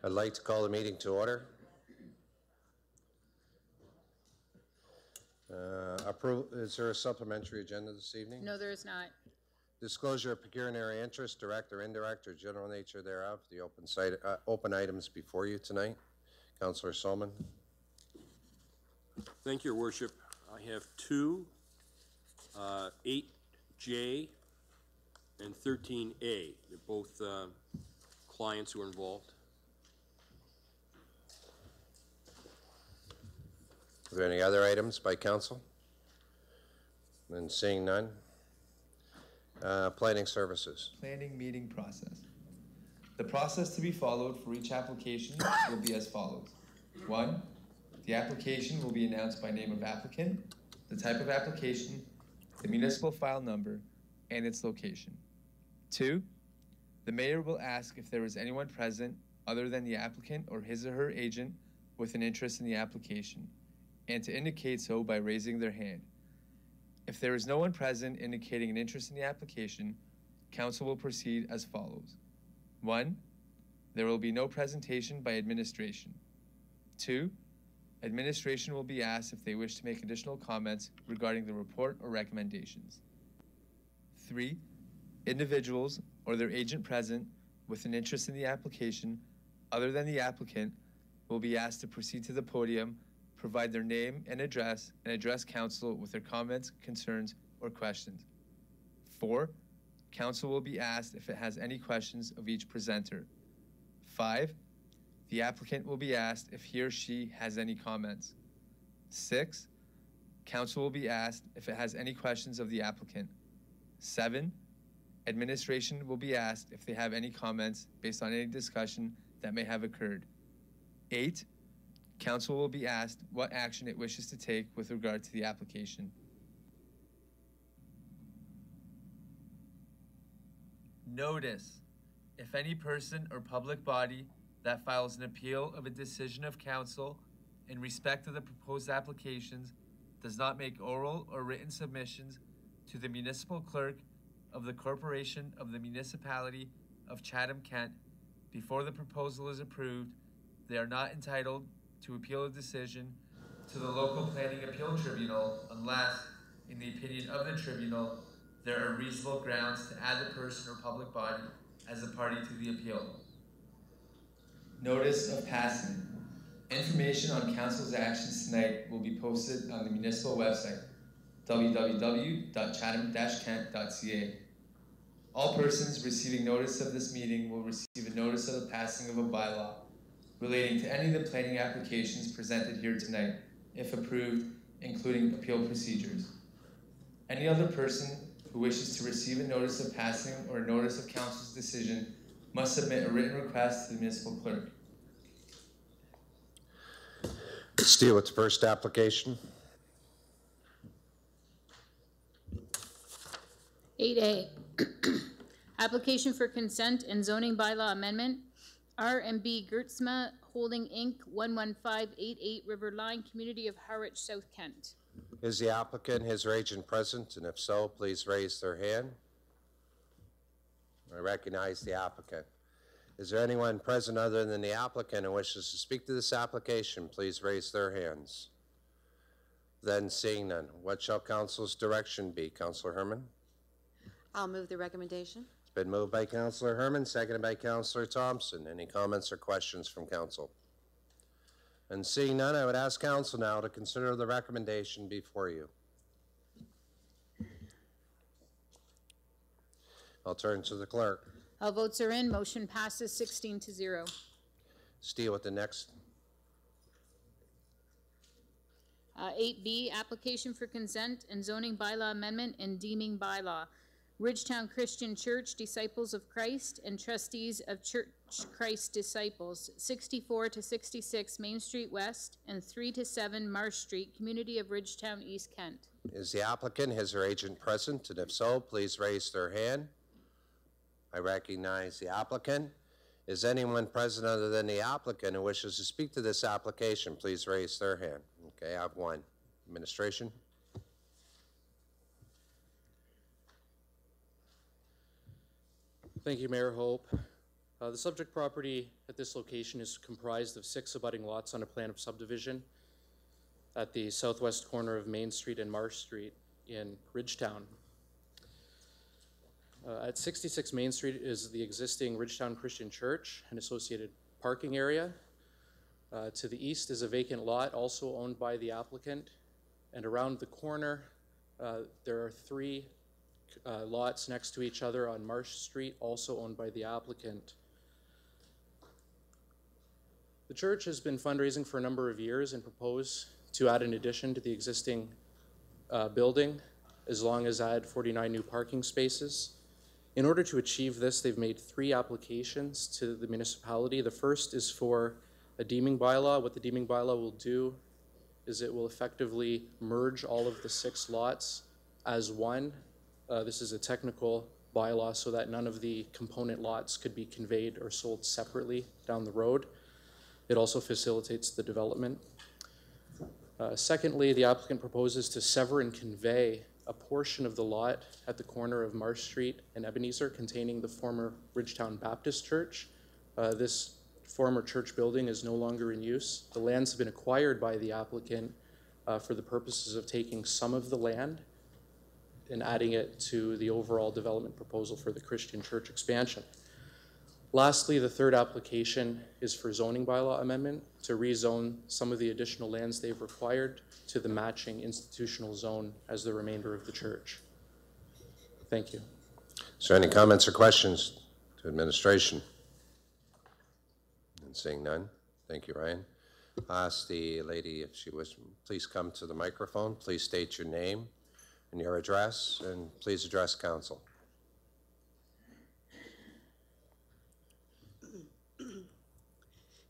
I'd like to call the meeting to order. Is there a supplementary agenda this evening? No, there is not. Disclosure of pecuniary interest, direct or indirect, or general nature thereof. The open items before you tonight. Councillor Solomon. Thank you, Your Worship. I have 2, 8J and 13A. They're both clients who are involved. Are there any other items by council? And seeing none. Planning services. Planning meeting process. The process to be followed for each application will be as follows. 1. The application will be announced by name of applicant, the type of application, the municipal file number, and its location. 2. The mayor will ask if there is anyone present other than the applicant or his or her agent with an interest in the application, and to indicate so by raising their hand. If there is no one present indicating an interest in the application, council will proceed as follows. 1. There will be no presentation by administration. 2. Administration will be asked if they wish to make additional comments regarding the report or recommendations. 3. Individuals or their agent present with an interest in the application other than the applicant will be asked to proceed to the podium, provide their name and address council with their comments, concerns, or questions. 4. Council will be asked if it has any questions of each presenter. 5. The applicant will be asked if he or she has any comments. 6. Council will be asked if it has any questions of the applicant. 7. Administration will be asked if they have any comments based on any discussion that may have occurred. 8. Council will be asked what action it wishes to take with regard to the application. Notice: if any person or public body that files an appeal of a decision of council in respect of the proposed applications does not make oral or written submissions to the municipal clerk of the corporation of the municipality of Chatham-Kent before the proposal is approved, they are not entitled to appeal a decision to the local planning appeal tribunal unless, in the opinion of the tribunal, there are reasonable grounds to add the person or public body as a party to the appeal. Notice of passing. Information on council's actions tonight will be posted on the municipal website, www.chatham-kent.ca. All persons receiving notice of this meeting will receive a notice of the passing of a bylaw relating to any of the planning applications presented here tonight, if approved, including appeal procedures. Any other person who wishes to receive a notice of passing or a notice of council's decision must submit a written request to the municipal clerk. Let's deal with the first application. 8A, application for consent and zoning bylaw amendment, R&B Gertzma Holding Inc., 11588 River Line, Community of Harwich, South Kent. Is the applicant, his or agent present? And if so, please raise their hand. I recognize the applicant. Is there anyone present other than the applicant who wishes to speak to this application? Please raise their hands. Then seeing none, what shall council's direction be? Councillor Herman? I'll move the recommendation. It's been moved by Councillor Herman, seconded by Councillor Thompson. Any comments or questions from council? And seeing none, I would ask council now to consider the recommendation before you. I'll turn to the clerk. All votes are in. Motion passes 16-0. Let's deal with the next. 8B, application for consent and zoning bylaw amendment and deeming bylaw. Ridgetown Christian Church, Disciples of Christ, and Trustees of Church Christ Disciples, 64 to 66 Main Street West and 3 to 7 Marsh Street, Community of Ridgetown, East Kent. Is the applicant, his or agent present? And if so, please raise their hand. I recognize the applicant. Is anyone present other than the applicant who wishes to speak to this application? Please raise their hand. Okay, I have one. Administration. Thank you, Mayor Hope. The subject property at this location is comprised of 6 abutting lots on a plan of subdivision at the southwest corner of Main Street and Marsh Street in Ridgetown. At 66 Main Street is the existing Ridgetown Christian Church and associated parking area. To the east is a vacant lot also owned by the applicant. And around the corner, there are 3 lots next to each other on Marsh Street, also owned by the applicant. The church has been fundraising for a number of years and proposed to add an addition to the existing building, as long as add 49 new parking spaces. In order to achieve this, they've made 3 applications to the municipality. The first is for a deeming bylaw. What the deeming bylaw will do is it will effectively merge all of the 6 lots as one. This is a technical bylaw so that none of the component lots could be conveyed or sold separately down the road. It also facilitates the development. Secondly, the applicant proposes to sever and convey a portion of the lot at the corner of Marsh Street and Ebenezer containing the former Ridgetown Baptist Church. This former church building is no longer in use. The lands have been acquired by the applicant for the purposes of taking some of the land and adding it to the overall development proposal for the Christian church expansion. Lastly, the third application is for zoning bylaw amendment to rezone some of the additional lands they've required to the matching institutional zone as the remainder of the church. Thank you. Is there any comments or questions to administration? And seeing none, thank you, Ryan. I'll ask the lady if she would please come to the microphone. Please state your name and your address, and please address council.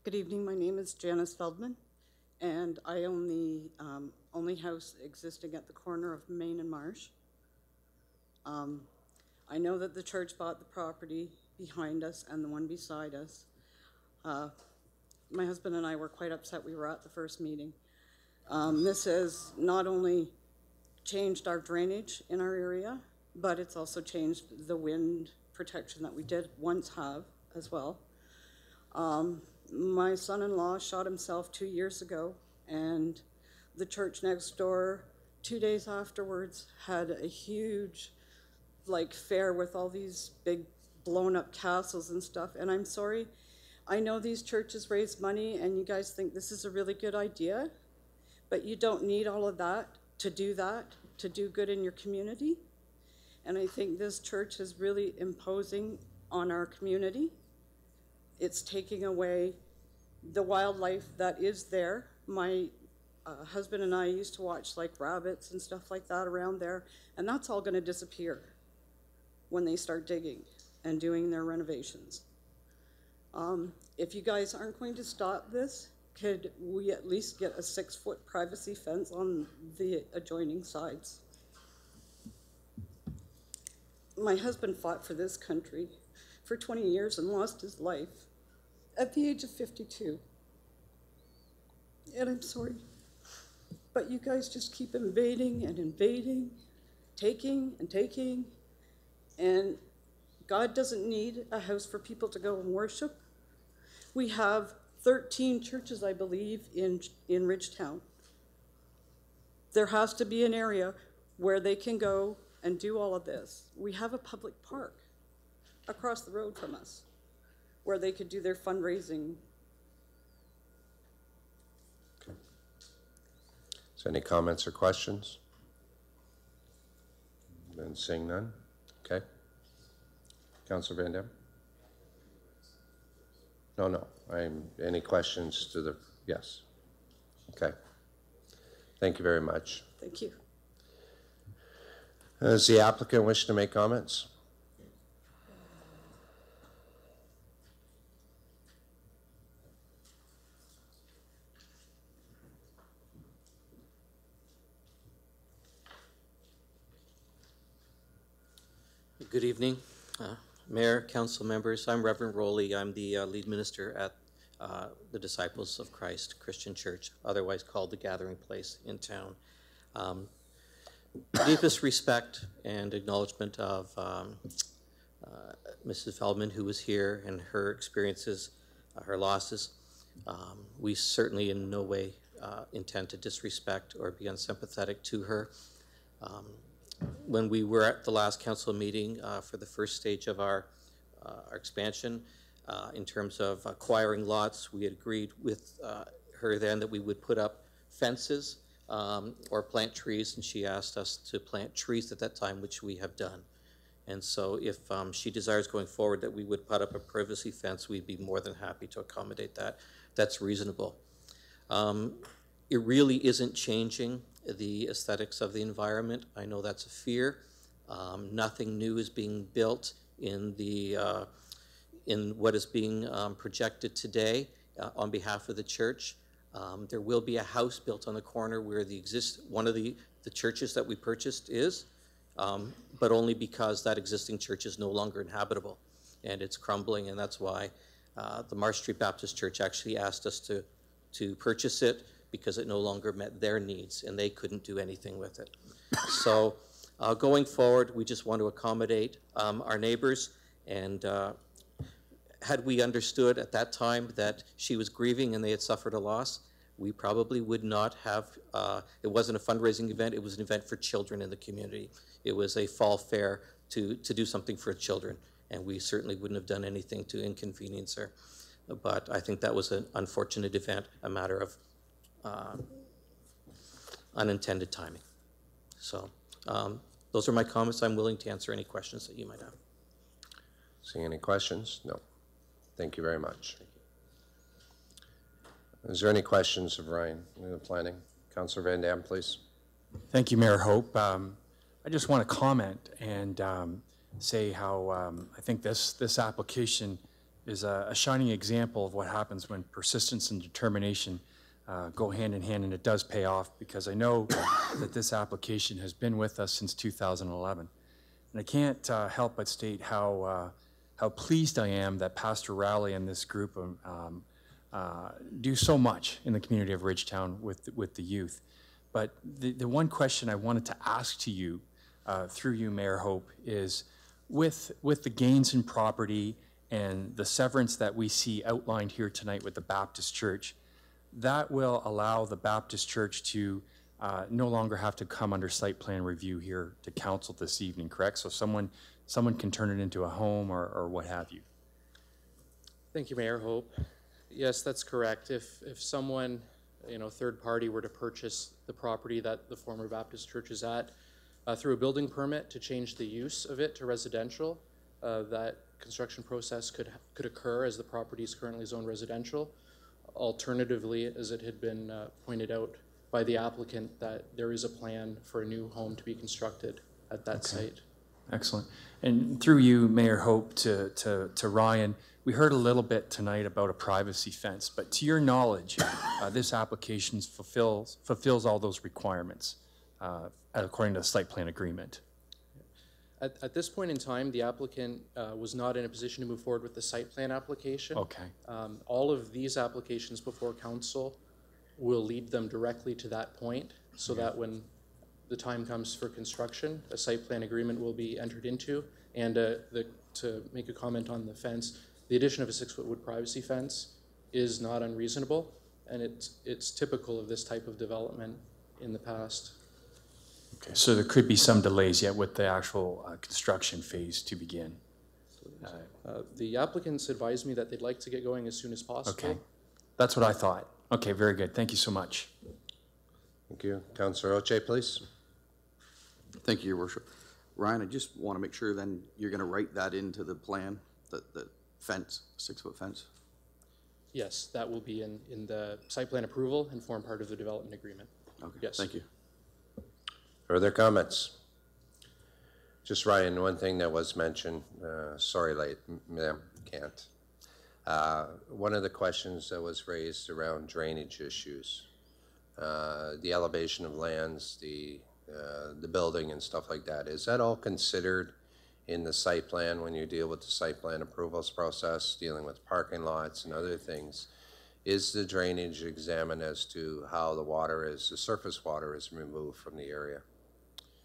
Good evening, my name is Janice Feldman, and I own the only house existing at the corner of Main and Marsh. I know that the church bought the property behind us and the one beside us. My husband and I were quite upset. We were at the first meeting. This has not only changed our drainage in our area, but it's also changed the wind protection that we did once have as well. My son-in-law shot himself 2 years ago, and the church next door 2 days afterwards had a huge fair with all these big blown up castles and stuff. And I'm sorry, I know these churches raise money and you guys think this is a really good idea, but you don't need all of that to do good in your community. And I think this church is really imposing on our community. It's taking away the wildlife that is there. My husband and I used to watch rabbits and stuff like that around there, and that's all going to disappear when they start digging and doing their renovations. If you guys aren't going to stop this, could we at least get a 6-foot privacy fence on the adjoining sides? My husband fought for this country for 20 years and lost his life at the age of 52. And I'm sorry, but you guys just keep invading and invading, taking and taking, and God doesn't need a house for people to go and worship. We have 13 churches, I believe, in Ridgetown. There has to be an area where they can go and do all of this. We have a public park across the road from us where they could do their fundraising. Okay. Is there any comments or questions? Then seeing none. Okay. Councilor Van Dam? No. Any questions to the, yes. Okay. Thank you very much. Thank you. Does the applicant wish to make comments? Good evening, Mayor, council members. I'm Reverend Rowley. I'm the lead minister at the Disciples of Christ Christian Church, otherwise called the Gathering Place in town. Deepest respect and acknowledgement of Mrs. Feldman, who was here, and her experiences, her losses. We certainly in no way intend to disrespect or be unsympathetic to her. When we were at the last council meeting for the first stage of our expansion, in terms of acquiring lots, we had agreed with her then that we would put up fences or plant trees, and she asked us to plant trees at that time, which we have done. And so if she desires going forward that we would put up a privacy fence, we'd be more than happy to accommodate that. That's reasonable. It really isn't changing the aesthetics of the environment. I know that's a fear. Nothing new is being built in the in what is being projected today on behalf of the church. There will be a house built on the corner where one of the churches that we purchased is, but only because that existing church is no longer inhabitable and it's crumbling, and that's why the Marsh Street Baptist Church actually asked us to purchase it, because it no longer met their needs and they couldn't do anything with it. So going forward, we just want to accommodate our neighbors, and had we understood at that time that she was grieving and they had suffered a loss, we probably would not have, it wasn't a fundraising event, it was an event for children in the community. It was a fall fair to do something for children, and we certainly wouldn't have done anything to inconvenience her. But I think that was an unfortunate event, a matter of unintended timing. So those are my comments. I'm willing to answer any questions that you might have. See any questions? No. Thank you very much. Is there any questions of Ryan in the planning? Councillor Van Dam, please. Thank you, Mayor Hope. I just want to comment and say how I think this application is a shining example of what happens when persistence and determination go hand in hand, and it does pay off, because I know that this application has been with us since 2011. And I can't help but state how pleased I am that Pastor Rowley and this group do so much in the community of Ridgetown with the youth. But the one question I wanted to ask to you, through you, Mayor Hope, is with the gains in property and the severance that we see outlined here tonight with the Baptist Church, that will allow the Baptist Church to no longer have to come under site plan review here to council this evening, correct? So someone can turn it into a home or what have you. Thank you, Mayor Hope. Yes, that's correct. If someone, third party, were to purchase the property that the former Baptist Church is at through a building permit to change the use of it to residential, that construction process could occur, as the property is currently zoned residential. Alternatively, as it had been pointed out by the applicant, that there is a plan for a new home to be constructed at that site. Excellent. And through you, Mayor Hope, to Ryan, we heard a little bit tonight about a privacy fence, but to your knowledge, this application fulfills all those requirements according to the site plan agreement. At this point in time, the applicant was not in a position to move forward with the site plan application. Okay. All of these applications before council will lead them directly to that point, so that when the time comes for construction, a site plan agreement will be entered into. And to make a comment on the fence, the addition of a 6-foot wood privacy fence is not unreasonable, and it's typical of this type of development in the past. Okay, so there could be some delays yet with the actual construction phase to begin. The applicants advised me that they'd like to get going as soon as possible. Okay, that's what I thought. Okay, very good. Thank you so much. Thank you. Councillor Oche, please. Thank you, Your Worship. Ryan, I just want to make sure then you're going to write that into the plan, the fence, 6-foot fence? Yes, that will be in the site plan approval and form part of the development agreement. Okay, yes. Thank you. Further comments? Just Ryan, one thing that was mentioned, sorry, ma'am, can't. One of the questions that was raised around drainage issues, the elevation of lands, the building and stuff like that, is that all considered in the site plan when you deal with the site plan approvals process, dealing with parking lots and other things? Is the drainage examined as to how the surface water is removed from the area?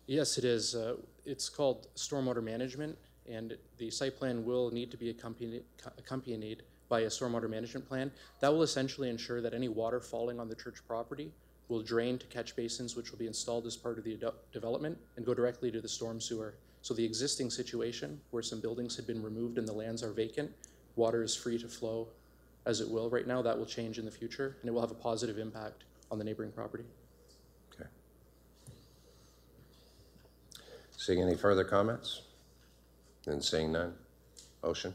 Yes, it is. It's called stormwater management, and the site plan will need to be accompanied by a stormwater management plan. That will essentially ensure that any water falling on the church property will drain to catch basins, which will be installed as part of the development and go directly to the storm sewer. So the existing situation where some buildings had been removed and the lands are vacant, water is free to flow as it will right now. That will change in the future, and it will have a positive impact on the neighboring property. Okay. Seeing any further comments? And seeing none. Motion?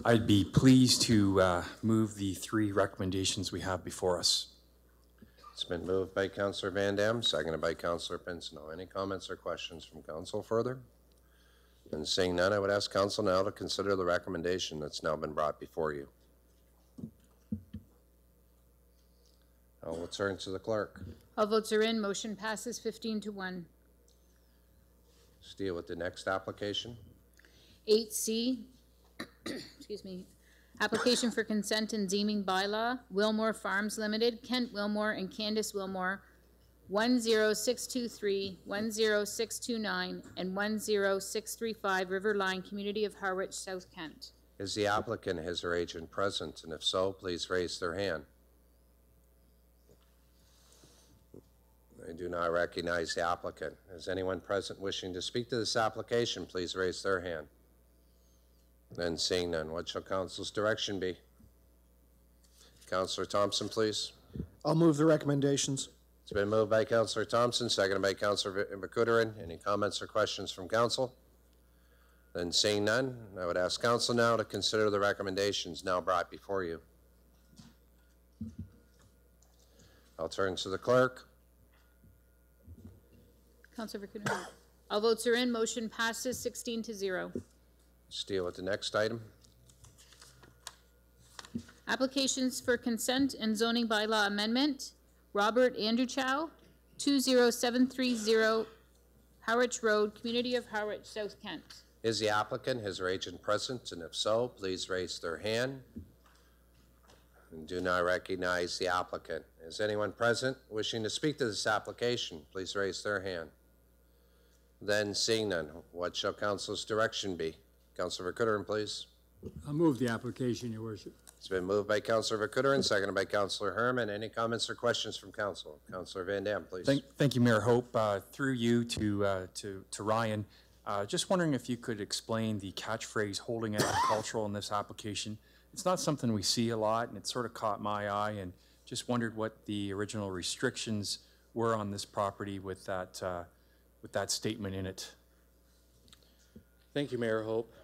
I'd be pleased to move the 3 recommendations we have before us. It's been moved by Councillor Van Dam, seconded by Councillor Pincinel. Any comments or questions from council further? And seeing none, I would ask council now to consider the recommendation that's now been brought before you. I will turn to the clerk. All votes are in. Motion passes 15-1. Let's deal with the next application. 8C, excuse me, application for consent and deeming bylaw, Wilmore Farms Limited, Kent Wilmore and Candace Wilmore, 10623, 10629, and 10635 Riverline, Community of Harwich, South Kent. Is the applicant, his or agent present? And if so, please raise their hand. I do not recognize the applicant. Is anyone present wishing to speak to this application? Please raise their hand. Then seeing none, what shall council's direction be? Councillor Thompson, please. I'll move the recommendations. It's been moved by Councillor Thompson, seconded by Councillor Bakudarin. Any comments or questions from council? Then seeing none, I would ask council now to consider the recommendations now brought before you. I'll turn to the clerk. Councillor Bakudarin. All votes are in. Motion passes 16-0. Let's deal with the next item. Applications for consent and zoning bylaw amendment. Robert Andrewchow, 20730 Harwich Road, Community of Harwich, South Kent. Is the applicant, his or agent present? And if so, please raise their hand. And do not recognize the applicant. Is anyone present wishing to speak to this application? Please raise their hand. Then seeing none, what shall council's direction be? Councillor Bakudarin, please. I'll move the application, Your Worship. It's been moved by Councillor Bakudarin, seconded by Councillor Herman. Any comments or questions from council? Councillor Van Dam, please. Thank you, Mayor Hope. Through you to Ryan, just wondering if you could explain the catchphrase "holding agricultural" in this application. It's not something we see a lot, and it sort of caught my eye, and just wondered what the original restrictions were on this property with that statement in it. Thank you, Mayor Hope.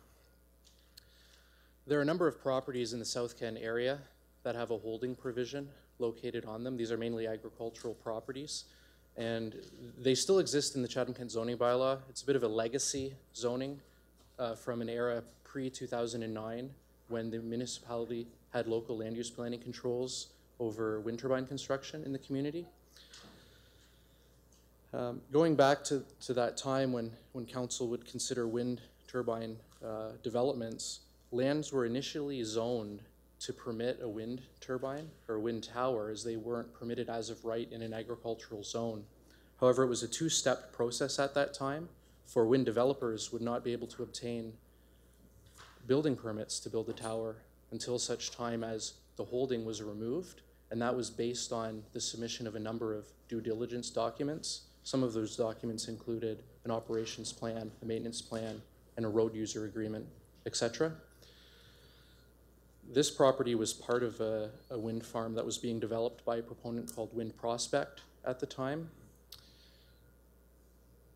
There are a number of properties in the South Kent area that have a holding provision located on them. These are mainly agricultural properties, and they still exist in the Chatham-Kent zoning bylaw. It's a bit of a legacy zoning from an era pre-2009 when the municipality had local land use planning controls over wind turbine construction in the community. Going back to that time when council would consider wind turbine developments, lands were initially zoned to permit a wind turbine or wind tower, as they weren't permitted as of right in an agricultural zone. However, it was a two-step process at that time, for wind developers would not be able to obtain building permits to build a tower until such time as the holding was removed, and that was based on the submission of a number of due diligence documents. Some of those documents included an operations plan, a maintenance plan, and a road user agreement, etc. This property was part of a wind farm that was being developed by a proponent called Wind Prospect at the time.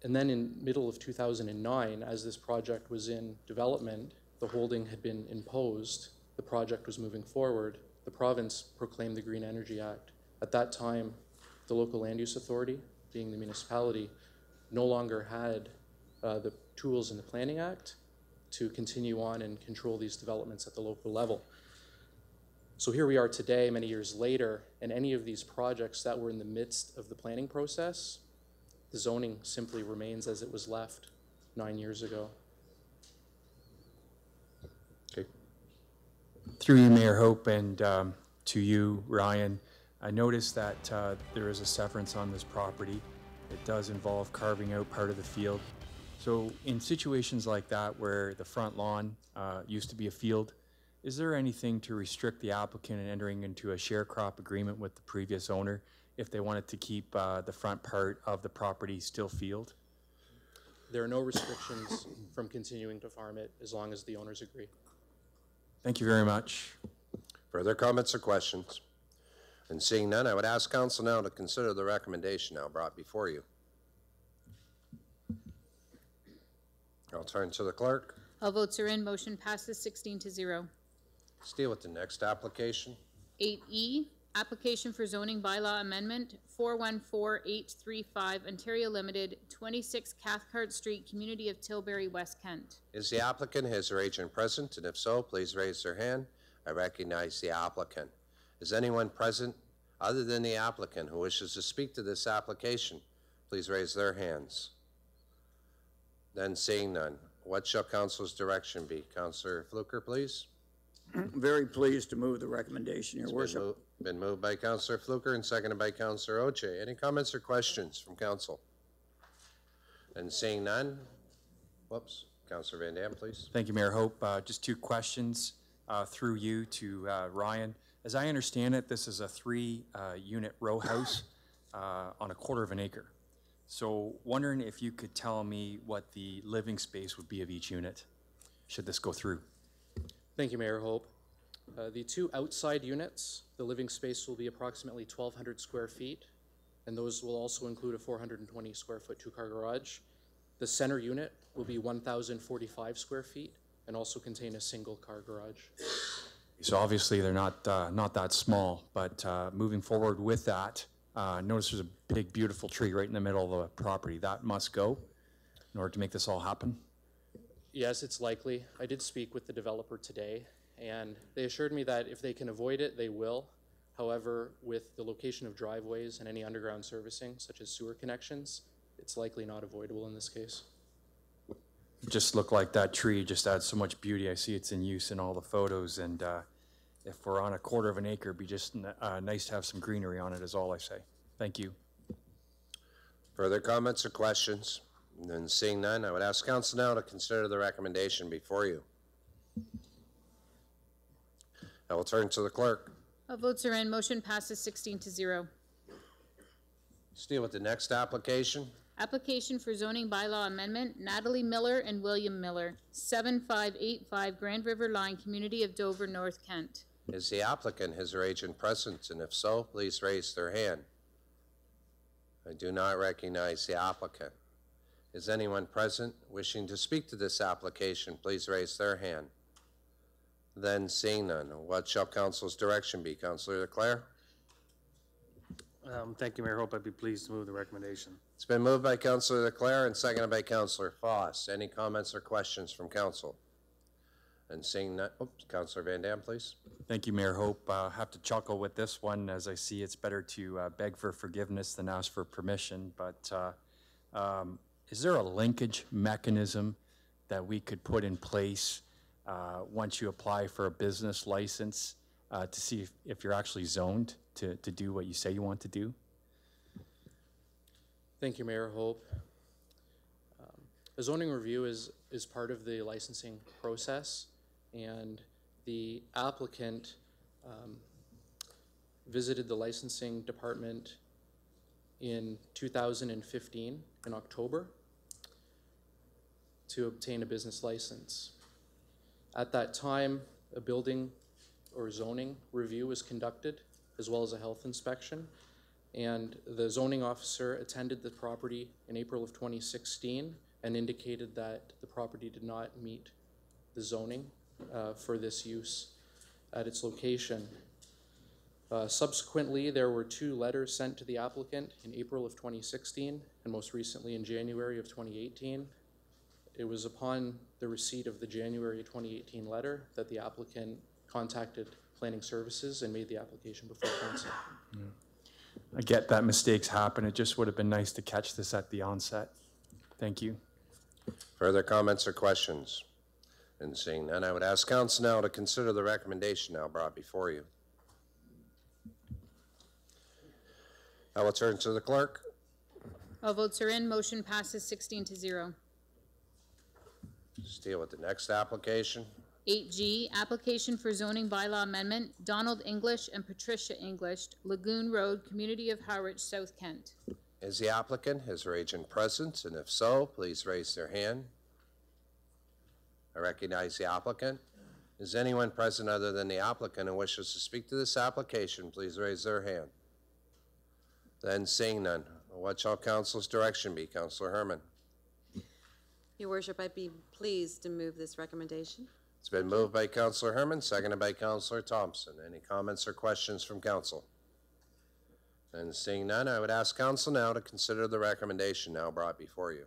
And then in middle of 2009, as this project was in development, the holding had been imposed, the project was moving forward, the province proclaimed the Green Energy Act. At that time, the local land use authority, being the municipality, no longer had the tools in the Planning Act to continue on and control these developments at the local level. So here we are today, many years later, and any of these projects that were in the midst of the planning process, the zoning simply remains as it was left 9 years ago. Okay. Through you, Mayor Hope, and to you, Ryan, I noticed that there is a severance on this property. It does involve carving out part of the field. So in situations like that where the front lawn used to be a field, is there anything to restrict the applicant in entering into a share crop agreement with the previous owner if they wanted to keep the front part of the property still field? There are no restrictions from continuing to farm it as long as the owners agree. Thank you very much. Further comments or questions? And seeing none, I would ask council now to consider the recommendation now brought before you. I'll turn to the clerk. All votes are in. Motion passes 16-0. Let's deal with the next application. 8E, application for zoning bylaw amendment, 414835 Ontario Limited, 26 Cathcart Street, Community of Tilbury, West Kent. Is the applicant, his or agent present? And if so, please raise their hand. I recognize the applicant. Is anyone present other than the applicant who wishes to speak to this application? Please raise their hands. Then seeing none, what shall council's direction be? Councillor Fluker, please. Very pleased to move the recommendation, Your Worship. Been moved by Councillor Fluker and seconded by Councillor Oche. Any comments or questions from council? And seeing none, whoops, Councillor Van Dam, please. Thank you, Mayor Hope. Just two questions through you to Ryan. As I understand it, this is a 3-unit row house on a quarter of an acre. So wondering if you could tell me what the living space would be of each unit, should this go through. Thank you, Mayor Hope. The two outside units, the living space will be approximately 1,200 square feet, and those will also include a 420 square foot 2-car garage. The center unit will be 1,045 square feet and also contain a single car garage. So obviously they're not that small, but moving forward with that, notice there's a big, beautiful tree right in the middle of the property. That must go in order to make this all happen? Yes, it's likely. I did speak with the developer today, and they assured me that if they can avoid it, they will. However, with the location of driveways and any underground servicing, such as sewer connections, it's likely not avoidable in this case. It just looked like that tree just adds so much beauty. I see it's in use in all the photos, and if we're on a quarter of an acre, it'd be just nice to have some greenery on it is all I say. Thank you. Further comments or questions? And then seeing none, I would ask council now to consider the recommendation before you. I will turn to the clerk. All votes are in. Motion passes 16-0. Let's deal with the next application. Application for zoning bylaw amendment, Natalie Miller and William Miller, 7585 Grand River Line, Community of Dover, North Kent. Is the applicant, his or agent present? And if so, please raise their hand. I do not recognize the applicant. Is anyone present wishing to speak to this application? Please raise their hand. Then seeing none, what shall council's direction be? Councillor Leclerc? Thank you, Mayor Hope. I'd be pleased to move the recommendation. It's been moved by Councillor Leclerc and seconded by Councillor Foss. Any comments or questions from council? And seeing none, Councillor Van Dam, please. Thank you, Mayor Hope. Have to chuckle with this one, as I see it's better to beg for forgiveness than ask for permission. But is there a linkage mechanism that we could put in place once you apply for a business license to see if you're actually zoned to do what you say you want to do? Thank you, Mayor Hope. A zoning review is part of the licensing process, and the applicant visited the licensing department in 2015 in October to obtain a business license. At that time, a building or zoning review was conducted, as well as a health inspection, and the zoning officer attended the property in April of 2016 and indicated that the property did not meet the zoning for this use at its location. Subsequently, there were 2 letters sent to the applicant in April of 2016 and most recently in January of 2018. It was upon the receipt of the January 2018 letter that the applicant contacted Planning Services and made the application before council. Yeah. I get that mistakes happen. It just would have been nice to catch this at the onset. Thank you. Further comments or questions? And seeing none, I would ask council now to consider the recommendation now brought before you. I will turn to the clerk. All votes are in. Motion passes 16-0. Let's deal with the next application. 8G, application for zoning bylaw amendment, Donald English and Patricia English, Lagoon Road, Community of Harwich, South Kent. Is the applicant, his or agent present? And if so, please raise their hand. I recognize the applicant. Is anyone present other than the applicant who wishes to speak to this application? Please raise their hand. Then, seeing none, what shall council's direction be? Councilor Herman. Your worship, I'd be pleased to move this recommendation. It's been moved by Councilor Herman, seconded by Councilor Thompson. Any comments or questions from council? And seeing none, I would ask council now to consider the recommendation now brought before you.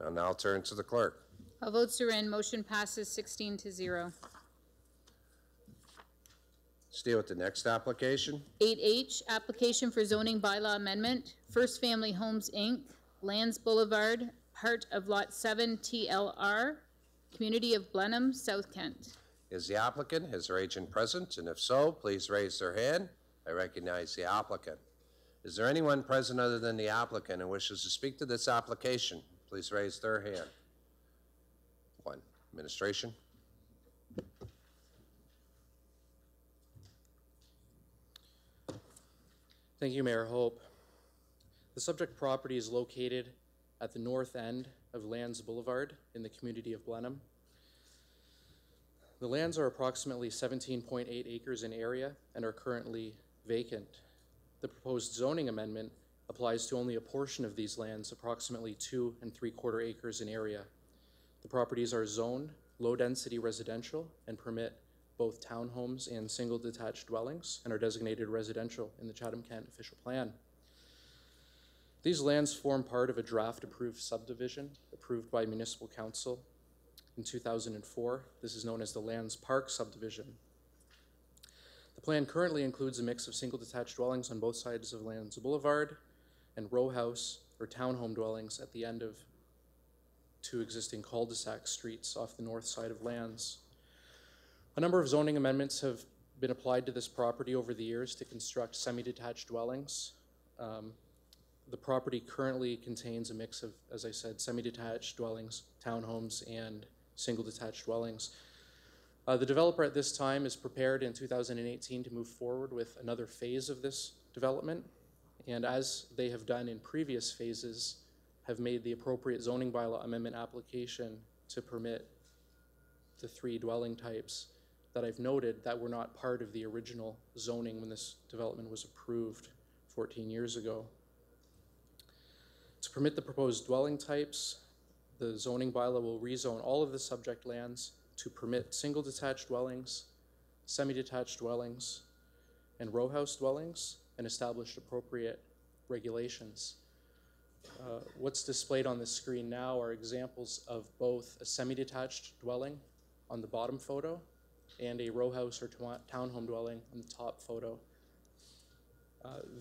I'll now turn to the clerk. All votes are in. Motion passes 16-0. Let's deal with the next application. 8H, application for zoning bylaw amendment, First Family Homes, Inc., Lands Boulevard, part of Lot 7 TLR, Community of Blenheim, South Kent. Is the applicant, his or agent present? And if so, please raise their hand. I recognize the applicant. Is there anyone present other than the applicant who wishes to speak to this application? Please raise their hand. One. Administration. Thank you, Mayor Hope. The subject property is located at the north end of Lands Boulevard in the community of Blenheim. The lands are approximately 17.8 acres in area and are currently vacant. The proposed zoning amendment applies to only a portion of these lands, approximately 2 3/4 acres in area. The properties are zoned low-density residential and permit both townhomes and single detached dwellings and are designated residential in the Chatham-Kent official plan. These lands form part of a draft-approved subdivision approved by Municipal Council in 2004. This is known as the Lands Park subdivision. The plan currently includes a mix of single detached dwellings on both sides of Lands Boulevard and row house or townhome dwellings at the end of 2 existing cul-de-sac streets off the north side of Lands. A number of zoning amendments have been applied to this property over the years to construct semi-detached dwellings. The property currently contains a mix of, as I said, semi-detached dwellings, townhomes, and single detached dwellings. The developer at this time is prepared in 2018 to move forward with another phase of this development, and as they have done in previous phases, have made the appropriate zoning bylaw amendment application to permit the 3 dwelling types that I've noted that were not part of the original zoning when this development was approved 14 years ago. To permit the proposed dwelling types, the zoning bylaw will rezone all of the subject lands to permit single detached dwellings, semi-detached dwellings, and row house dwellings, and establish appropriate regulations. What's displayed on the screen now are examples of both a semi-detached dwelling on the bottom photo and a row house or townhome dwelling on the top photo.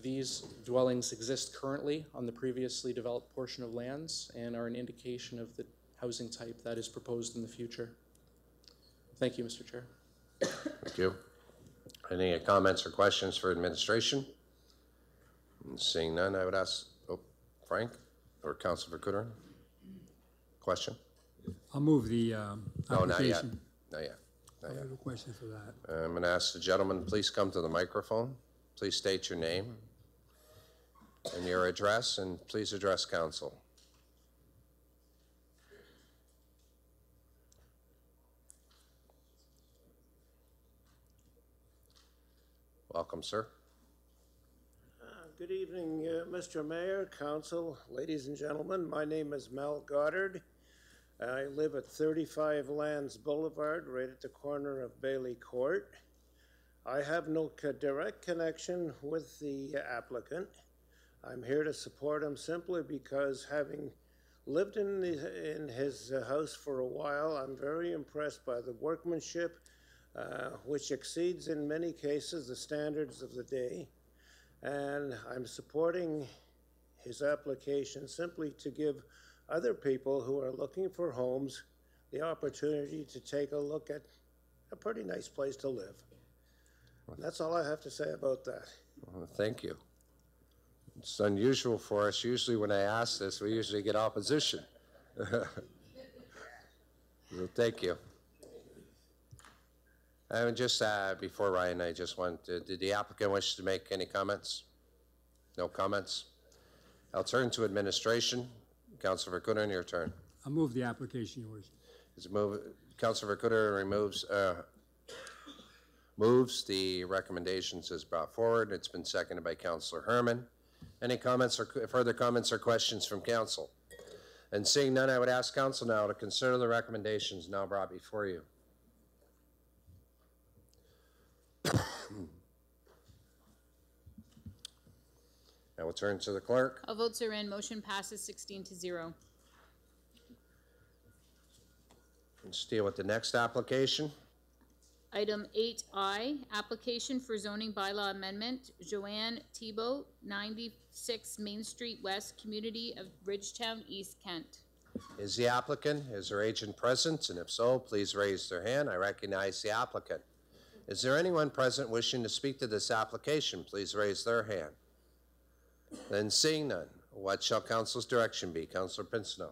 These dwellings exist currently on the previously developed portion of lands and are an indication of the housing type that is proposed in the future. Thank you, Mr. Chair. Thank you. Any comments or questions for administration? Seeing none, I would ask, Frank or Councilor Verkutteren? Question? I'll move the No, not yet. application. Not yet. I have a question for that. I'm going to ask the gentleman, please come to the microphone. Please state your name and your address, and please address council. Welcome, sir. Good evening, Mr. Mayor, Council, ladies and gentlemen. My name is Mel Goddard. I live at 35 Lands Boulevard, right at the corner of Bailey Court. I have no direct connection with the applicant. I'm here to support him simply because, having lived in his house for a while, I'm very impressed by the workmanship, which exceeds in many cases the standards of the day. And I'm supporting his application simply to give other people who are looking for homes the opportunity to take a look at a pretty nice place to live. And that's all I have to say about that. Well, thank you. It's unusual for us. Usually when I ask this, we usually get opposition. Well, thank you. Just before Ryan, I just want to, did the applicant wish to make any comments? No comments? I'll turn to administration. Councilor Verkunen, your turn. I'll move the application, Your Worship. Councilor Verkunen moves the recommendations as brought forward. It's been seconded by Councilor Herman. Any comments or further comments or questions from council? And seeing none, I would ask council now to consider the recommendations now brought before you. I will turn to the clerk. All votes are in. Motion passes 16-0. Let's deal with the next application. Item 8I, application for zoning bylaw amendment, Joanne Thibault, 96 Main Street West, community of Ridgetown, East Kent. Is the applicant, is her agent present? And if so, please raise their hand. I recognize the applicant. Is there anyone present wishing to speak to this application? Please raise their hand. Then seeing none, what shall council's direction be? Councilor Pinsino.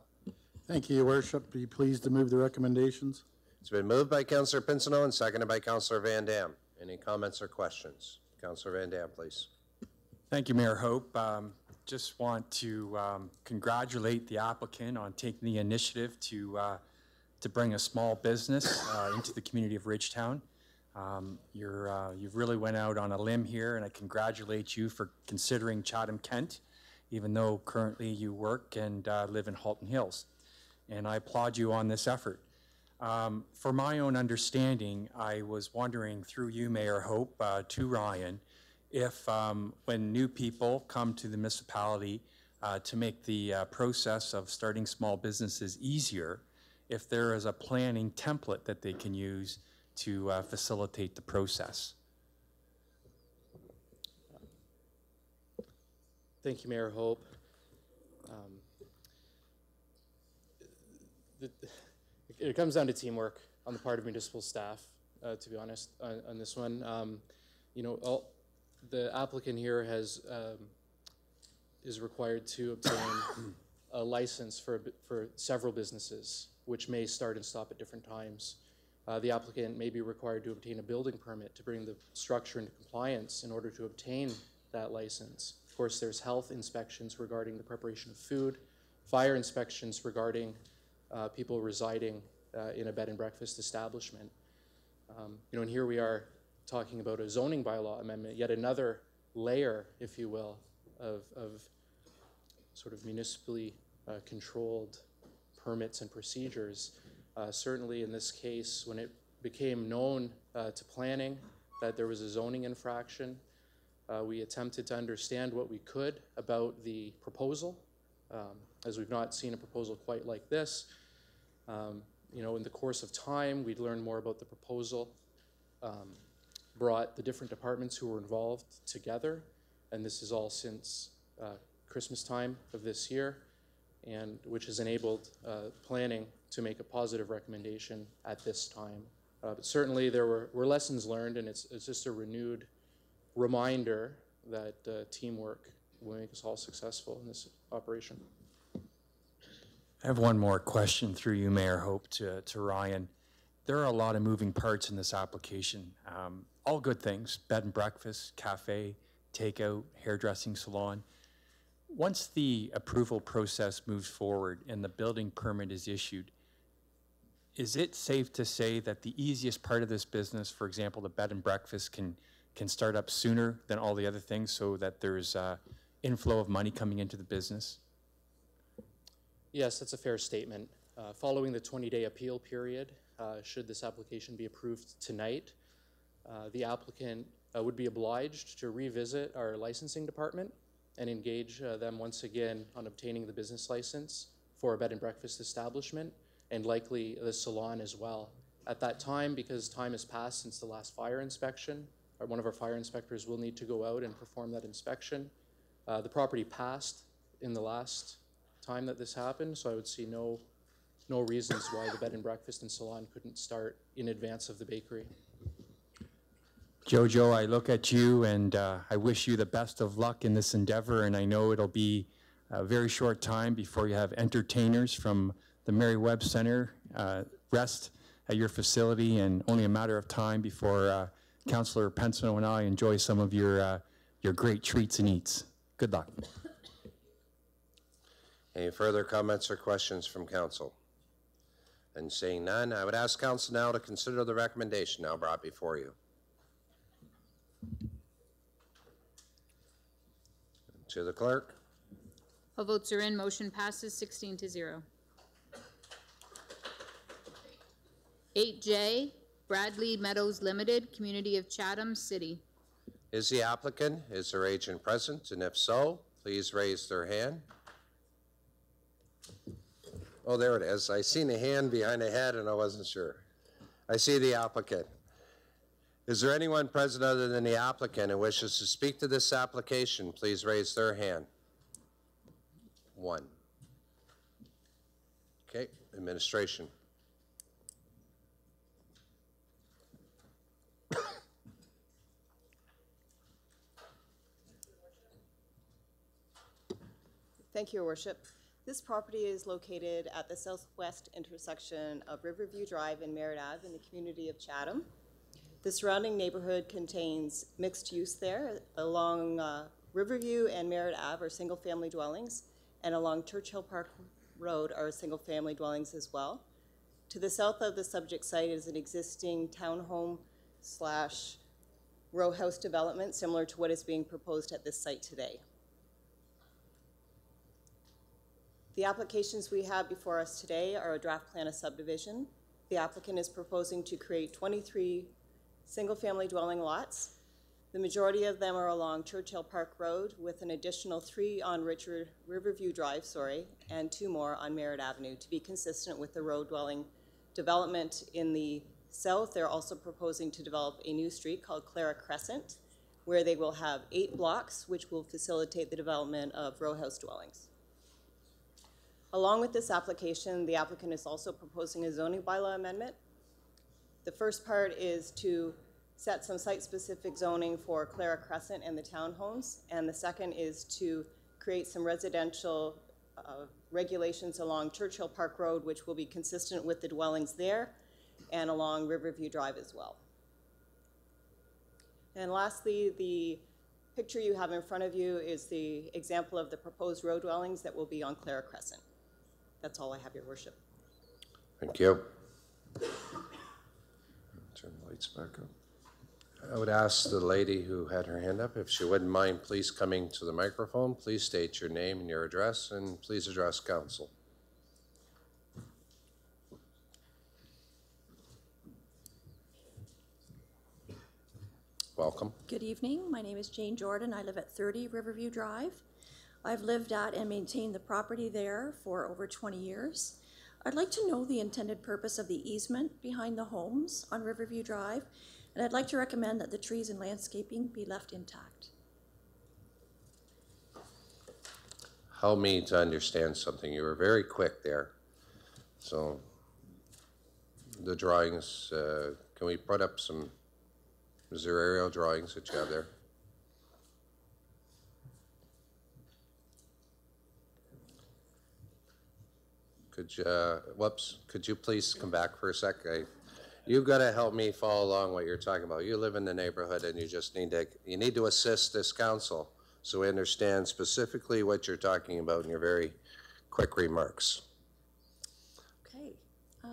Thank you, Your Worship. Be pleased to move the recommendations. It's been moved by Councilor Pinsino and seconded by Councilor Van Dam. Any comments or questions? Councilor Van Dam, please. Thank you, Mayor Hope. Just want to congratulate the applicant on taking the initiative to bring a small business into the community of Ridgetown. You've really went out on a limb here, and I congratulate you for considering Chatham-Kent, even though currently you work and live in Halton Hills. And I applaud you on this effort. For my own understanding, I was wondering through you, Mayor Hope, to Ryan, if when new people come to the municipality to make the process of starting small businesses easier, if there is a planning template that they can use to facilitate the process. Thank you, Mayor Hope. It comes down to teamwork on the part of municipal staff, to be honest, on this one. You know, the applicant here is required to obtain a license for several businesses, which may start and stop at different times. The applicant may be required to obtain a building permit to bring the structure into compliance in order to obtain that license. Of course, there's health inspections regarding the preparation of food, fire inspections regarding people residing in a bed and breakfast establishment. You know, and here we are talking about a zoning bylaw amendment, yet another layer, if you will, of sort of municipally controlled permits and procedures. Certainly in this case, when it became known to planning that there was a zoning infraction, we attempted to understand what we could about the proposal, as we've not seen a proposal quite like this. You know, in the course of time, we'd learned more about the proposal, brought the different departments who were involved together, and this is all since Christmas time of this year, and which has enabled planning to make a positive recommendation at this time. But certainly there were lessons learned, and it's just a renewed reminder that teamwork will make us all successful in this operation. I have one more question through you, Mayor Hope, to Ryan. There are a lot of moving parts in this application. All good things, bed and breakfast, cafe, takeout, hairdressing salon. Once the approval process moves forward and the building permit is issued, is it safe to say that the easiest part of this business, for example, the bed and breakfast, can start up sooner than all the other things so that there's inflow of money coming into the business? Yes, that's a fair statement. Following the 20-day appeal period, should this application be approved tonight, the applicant would be obliged to revisit our licensing department and engage them once again on obtaining the business license for a bed and breakfast establishment, and likely the salon as well. At that time, because time has passed since the last fire inspection, one of our fire inspectors will need to go out and perform that inspection. The property passed in the last time that this happened, so I would see no reasons why the bed and breakfast and salon couldn't start in advance of the bakery. Jojo, I look at you and I wish you the best of luck in this endeavor, and I know it'll be a very short time before you have entertainers from the Mary Webb Center rest at your facility, and only a matter of time before Councillor Pensino and I enjoy some of your great treats and eats. Good luck. Any further comments or questions from council? And seeing none, I would ask council now to consider the recommendation now brought before you. To the clerk. All votes are in. Motion passes 16-0. 8J, Bradley Meadows Limited, Community of Chatham City. Is the applicant, is their agent present? And if so, please raise their hand. Oh, there it is. I seen a hand behind a head and I wasn't sure. I see the applicant. Is there anyone present other than the applicant who wishes to speak to this application? Please raise their hand. One. Okay, administration. Thank you, Your Worship. This property is located at the southwest intersection of Riverview Drive and Merritt Ave in the community of Chatham. The surrounding neighborhood contains mixed use there. Along Riverview and Merritt Ave are single-family dwellings, and along Churchill Park Road are single-family dwellings as well. To the south of the subject site is an existing townhome / row house development similar to what is being proposed at this site today. The applications we have before us today are a draft plan of subdivision. The applicant is proposing to create 23 single-family dwelling lots. The majority of them are along Churchill Park Road, with an additional 3 on Riverview Drive, and 2 more on Merritt Avenue to be consistent with the row dwelling development in the south. They're also proposing to develop a new street called Clara Crescent, where they will have 8 blocks, which will facilitate the development of row house dwellings. Along with this application, the applicant is also proposing a zoning bylaw amendment. The first part is to set some site-specific zoning for Clara Crescent and the townhomes, and the second is to create some residential regulations along Churchill Park Road, which will be consistent with the dwellings there, and along Riverview Drive as well. And lastly, the picture you have in front of you is the example of the proposed row dwellings that will be on Clara Crescent. That's all I have, Your Worship. Thank you. Turn the lights back up. I would ask the lady who had her hand up if she wouldn't mind please coming to the microphone. Please state your name and your address, and please address council. Welcome. Good evening. My name is Jane Jordan. I live at 30 Riverview Drive. I've lived at and maintained the property there for over 20 years. I'd like to know the intended purpose of the easement behind the homes on Riverview Drive, and I'd like to recommend that the trees and landscaping be left intact. Help me to understand something. You were very quick there. So the drawings, can we put up some, is there aerial drawings that you have there? Could you, whoops, could you please come back for a sec? You've got to help me follow along what you're talking about. You live in the neighborhood and you just need to assist this council so we understand specifically what you're talking about in your very quick remarks. Okay.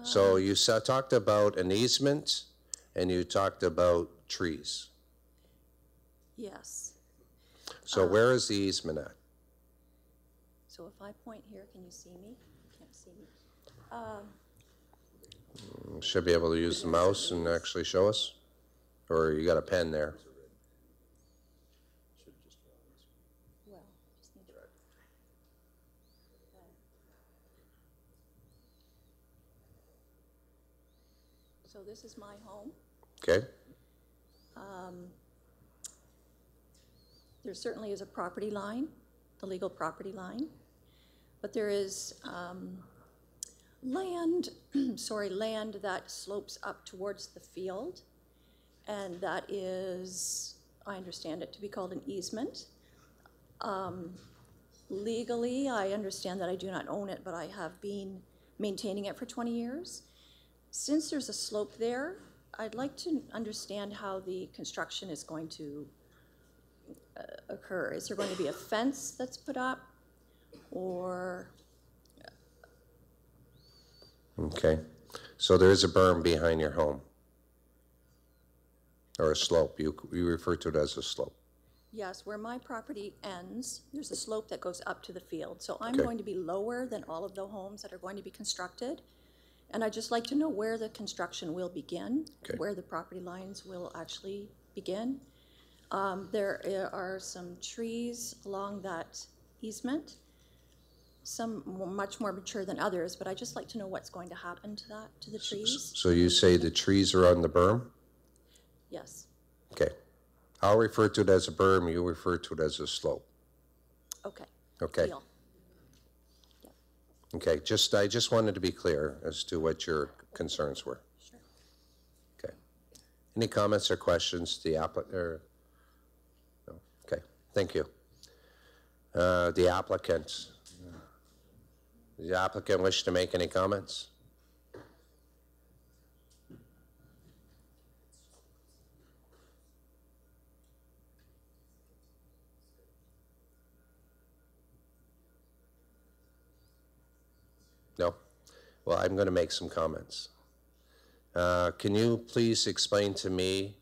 So you talked about an easement and you talked about trees. Yes. So where is the easement at? So if I point here, can you see me? Can't see me. Should be able to use the mouse and actually show us? Or you got a pen there? Well, just need to. So this is my home. Okay. There certainly is a property line, the legal property line, but there is land, land that slopes up towards the field, and that is, I understand it to be called an easement. Legally, I understand that I do not own it, but I have been maintaining it for 20 years. Since there's a slope there, I'd like to understand how the construction is going to occur. Is there going to be a fence that's put up, or? Okay, so there is a berm behind your home, or a slope. You refer to it as a slope. Yes, where my property ends, there's a slope that goes up to the field. So I'm Okay. going to be lower than all of the homes that are going to be constructed. And I'd just like to know where the construction will begin, Okay. where the property lines will actually begin. There are some trees along that easement, some much more mature than others, but I'd just like to know what's going to happen to that, to the trees. So you say the trees are on the berm? Yes, Okay. I'll refer to it as a berm, you refer to it as a slope. okay. Okay. Deal. Okay, I just wanted to be clear as to what your concerns were. Sure. Okay. Any comments or questions to the applicant? No? Okay, thank you. The applicant. Does the applicant wish to make any comments? No? Well, I'm going to make some comments. Can you please explain to me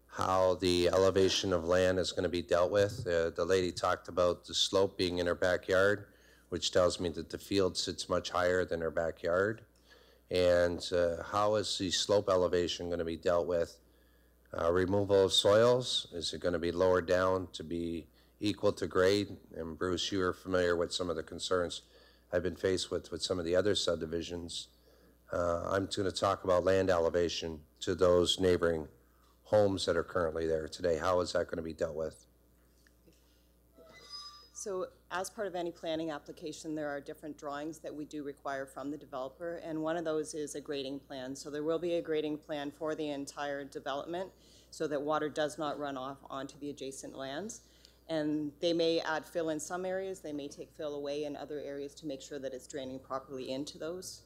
how the elevation of land is going to be dealt with? The lady talked about the slope being in her backyard, which tells me that the field sits much higher than her backyard. And how is the slope elevation going to be dealt with? Removal of soils, is it going to be lowered down to be equal to grade? And Bruce, you are familiar with some of the concerns I've been faced with some of the other subdivisions. I'm going to talk about land elevation to those neighboring homes that are currently there today. How is that going to be dealt with? So as part of any planning application, there are different drawings that we do require from the developer, and one of those is a grading plan. So there will be a grading plan for the entire development so that water does not run off onto the adjacent lands. And they may add fill in some areas, they may take fill away in other areas to make sure that it's draining properly into those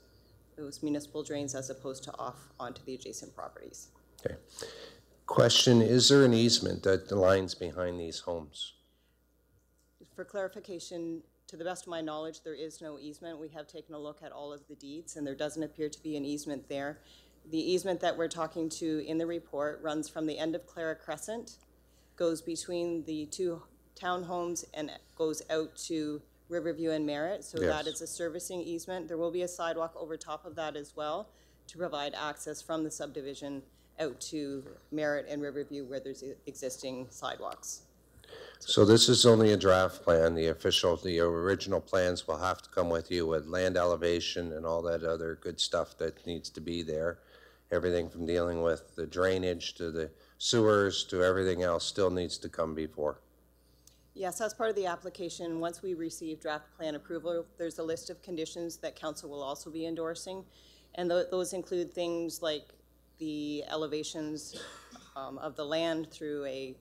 municipal drains as opposed to off onto the adjacent properties. Okay. Question, is there an easement that lines behind these homes? For clarification, to the best of my knowledge, there is no easement. We have taken a look at all of the deeds, and there doesn't appear to be an easement there. The easement that we're talking to in the report runs from the end of Clara Crescent, goes between the two townhomes, and goes out to Riverview and Merritt. So Yes. that is a servicing easement. There will be a sidewalk over top of that as well to provide access from the subdivision out to Merritt and Riverview where there's existing sidewalks. So this is only a draft plan. The original plans will have to come with you with land elevation and all that other good stuff that needs to be there. Everything from dealing with the drainage to the sewers to everything else still needs to come before. Yes, as part of the application, once we receive draft plan approval, there's a list of conditions that council will also be endorsing. And those include things like the elevations of the land through a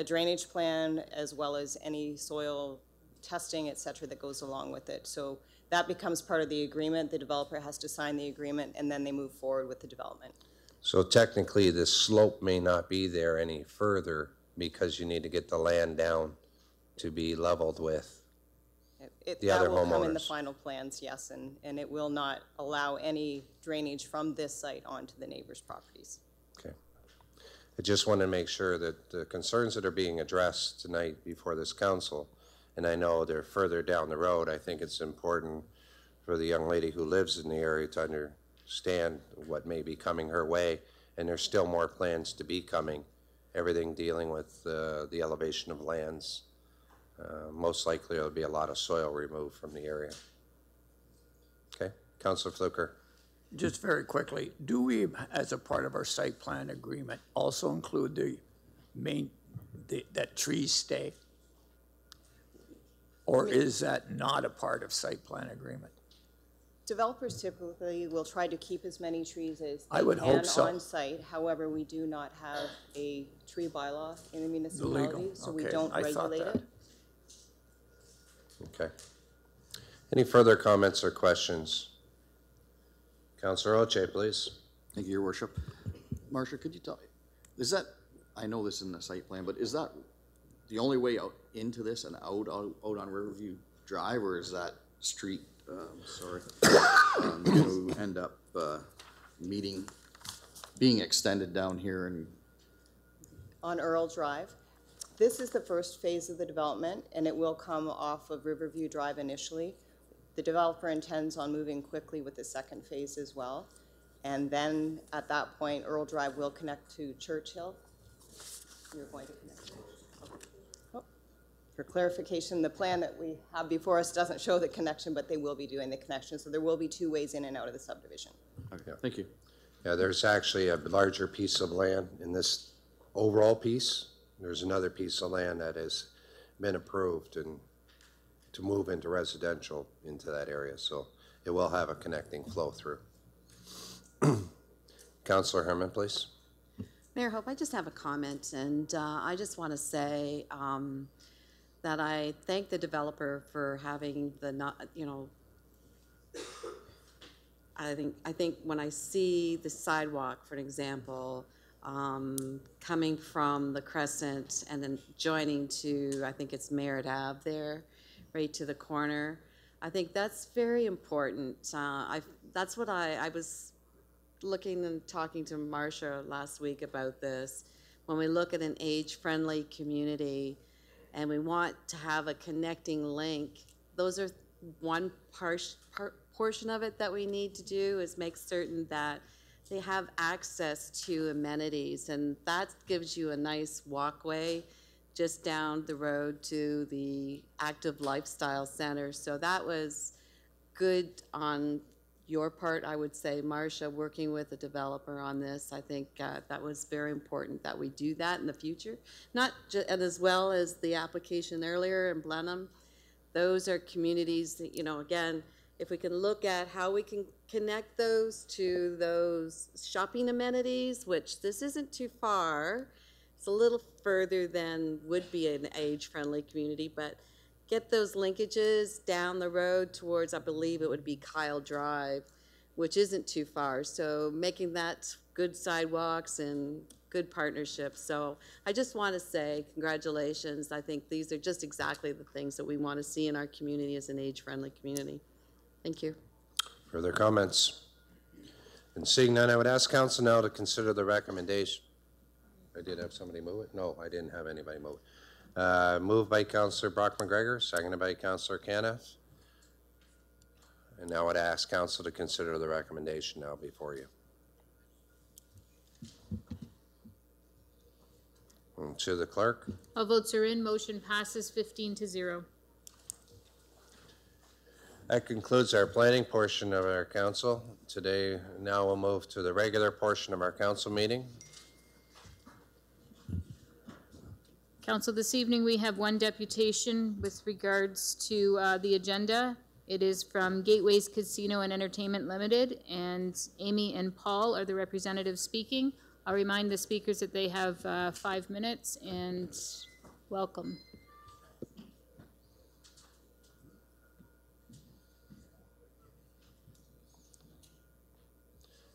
drainage plan, as well as any soil testing, et cetera, that goes along with it. So that becomes part of the agreement. The developer has to sign the agreement, and then they move forward with the development. So technically, the slope may not be there any further because you need to get the land down to be leveled with the other homeowners. That will come in the final plans, yes, and it will not allow any drainage from this site onto the neighbors' properties. Okay. I just want to make sure that the concerns that are being addressed tonight before this council, and I know they're further down the road, I think it's important for the young lady who lives in the area to understand what may be coming her way, and there's still more plans to be coming, everything dealing with the elevation of lands. Most likely there'll be a lot of soil removed from the area. Okay, Councilor Fluker. Just very quickly, do we, as a part of our site plan agreement, also include that trees stay? Or is that not a part of site plan agreement? Developers typically will try to keep as many trees as I they would hope can so. on site. However, we do not have a tree bylaw in the municipality, so we okay, don't I thought regulate that. it. Okay. Any further comments or questions? Councillor Oche, please. Thank you, Your Worship. Marcia, could you tell, is that, I know this is in the site plan, but is that the only way out into this and out on Riverview Drive, or is that street, going to end up being extended down here and On Earl Drive. This is the first phase of the development, and it will come off of Riverview Drive initially. The developer intends on moving quickly with the second phase as well. And then at that point, Earl Drive will connect to Churchill. You're going to connect. Oh. For clarification, the plan that we have before us doesn't show the connection, but they will be doing the connection. So there will be two ways in and out of the subdivision. Okay, thank you. Yeah, there's actually a larger piece of land in this overall piece. There's another piece of land that has been approved and to move into residential into that area. So it will have a connecting flow through. Councillor Herman, please. Mayor Hope, I just have a comment, and I just want to say that I thank the developer for having the, I think when I see the sidewalk, for an example, coming from the Crescent and then joining to, I think it's Merritt Ave there, right to the corner, I think that's very important. That's what I was looking and talking to Marcia last week about this. When we look at an age-friendly community and we want to have a connecting link, those are one portion of it that we need to do, is make certain that they have access to amenities, and that gives you a nice walkway just down the road to the active lifestyle center. So that was good on your part, I would say, Marcia, working with the developer on this. I think that was very important that we do that in the future. And as well as the application earlier in Blenheim, those are communities that, again, if we can look at how we can connect those to those shopping amenities, which this isn't too far, it's a little further than would be an age-friendly community, but get those linkages down the road towards, I believe it would be Kyle Drive, which isn't too far. So making that good sidewalks and good partnerships. So I just want to say congratulations. I think these are just exactly the things that we want to see in our community as an age-friendly community. Thank you. Further comments? And seeing none, I would ask council now to consider the recommendation. I did have somebody move it? No, I didn't have anybody move it. Moved by Councillor Brock McGregor, seconded by Councillor Caniff. And now I would ask council to consider the recommendation now before you. And to the clerk. All votes are in. Motion passes 15-0. That concludes our planning portion of our council. Today, now we'll move to the regular portion of our council meeting. Council, this evening we have one deputation with regards to the agenda. It is from Gateways Casino and Entertainment Limited, and Amy and Paul are the representatives speaking. I'll remind the speakers that they have 5 minutes, and welcome.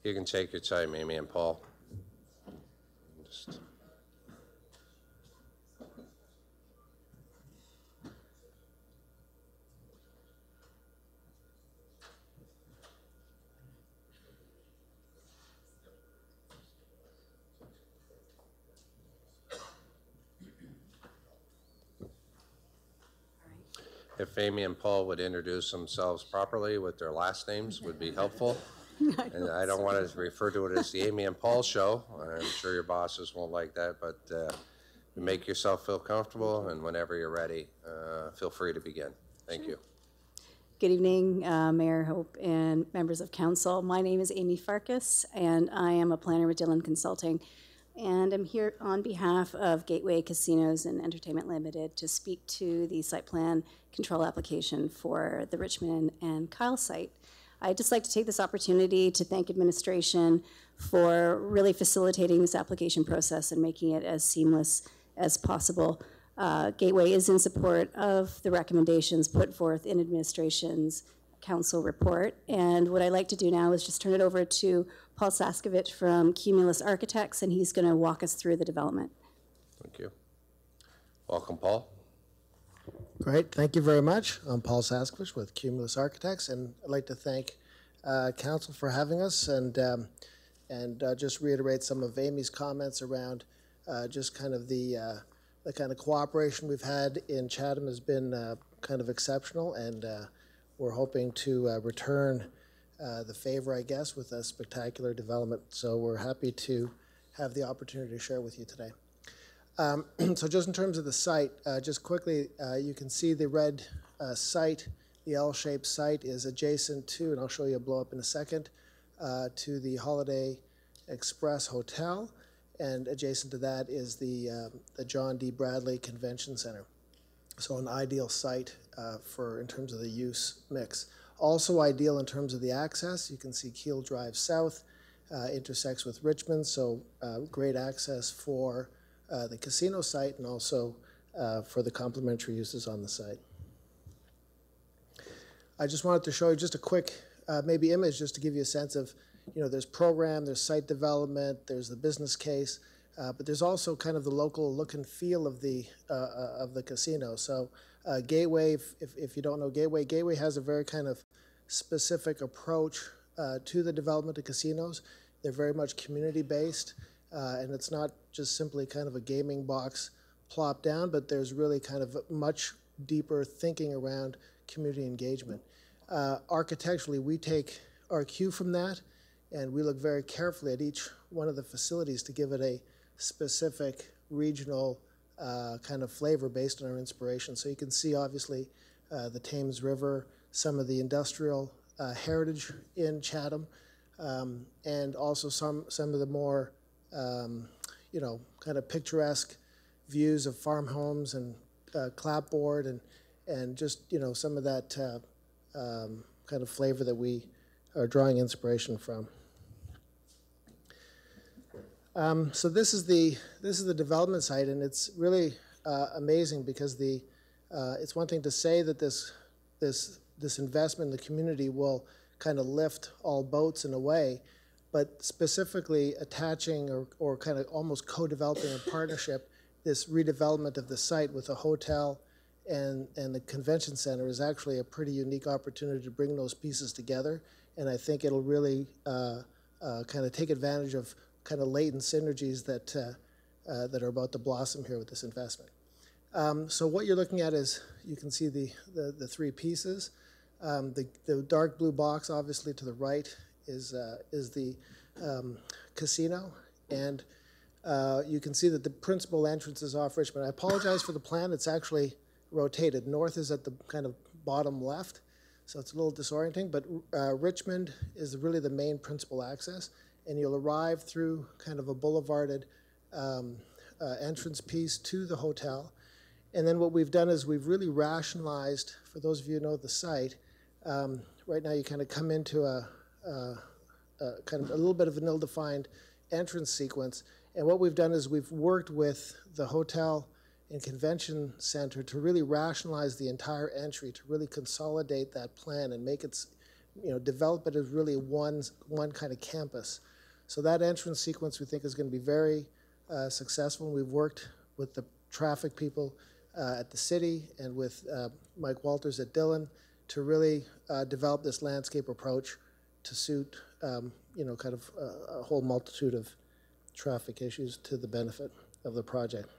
You can take your time, Amy and Paul. If Amy and Paul would introduce themselves properly with their last names would be helpful. And I don't want to refer to it as the Amy and Paul show. I'm sure your bosses won't like that, but make yourself feel comfortable, and whenever you're ready, feel free to begin. Thank you. Good evening, Mayor Hope and members of council. My name is Amy Farkas, and I am a planner with Dillon Consulting. And I'm here on behalf of Gateway Casinos and Entertainment Limited to speak to the site plan control application for the Richmond and Kyle site. I'd just like to take this opportunity to thank administration for really facilitating this application process and making it as seamless as possible. Gateway is in support of the recommendations put forth in administration's council report. And what I'd like to do now is just turn it over to Paul Saskovich from Cumulus Architects, and he's going to walk us through the development. Thank you. Welcome, Paul. Great, thank you very much. I'm Paul Saskovich with Cumulus Architects, and I'd like to thank council for having us and just reiterate some of Amy's comments around just kind of the kind of cooperation we've had in Chatham has been kind of exceptional, and we're hoping to return the favor, I guess, with a spectacular development. So we're happy to have the opportunity to share with you today. So just in terms of the site, just quickly, you can see the red site, the L-shaped site is adjacent to, and I'll show you a blow-up in a second, to the Holiday Express Hotel, and adjacent to that is the John D. Bradley Convention Center. So an ideal site in terms of the use mix. Also ideal in terms of the access. You can see Keel Drive South intersects with Richmond, so great access for the casino site and also for the complementary uses on the site. I just wanted to show you just a quick maybe image just to give you a sense of, there's program, there's site development, there's the business case, but there's also kind of the local look and feel of the casino. So Gateway, if you don't know Gateway has a very kind of specific approach to the development of casinos. They're very much community-based, and it's not just simply kind of a gaming box plopped down, but there's really kind of much deeper thinking around community engagement. Architecturally, we take our cue from that, and we look very carefully at each one of the facilities to give it a specific regional kind of flavor based on our inspiration. So you can see, obviously, the Thames River, some of the industrial heritage in Chatham, and also some of the more, kind of picturesque views of farm homes and clapboard and just, some of that kind of flavor that we are drawing inspiration from. So this is the development site, and it's really amazing because it's one thing to say that this investment in the community will kind of lift all boats in a way, but specifically attaching or kind of almost co-developing a partnership, this redevelopment of the site with a hotel and the convention center is actually a pretty unique opportunity to bring those pieces together, and I think it'll really kind of take advantage of kind of latent synergies that are about to blossom here with this investment. So what you're looking at is, you can see the three pieces. The dark blue box, obviously to the right, is the casino, and you can see that the principal entrance is off Richmond. I apologize for the plan, it's actually rotated. North is at the kind of bottom left, so it's a little disorienting, but Richmond is really the main principal access, and you'll arrive through kind of a boulevarded entrance piece to the hotel. And then what we've done is we've really rationalized, for those of you who know the site, right now you kind of come into a kind of a little bit of an ill-defined entrance sequence. And what we've done is we've worked with the hotel and convention center to really rationalize the entire entry, to really consolidate that plan and make it, develop it as really one kind of campus. So that entrance sequence we think is going to be very successful. We've worked with the traffic people at the city and with Mike Walters at Dillon to really develop this landscape approach to suit, kind of a whole multitude of traffic issues to the benefit of the project.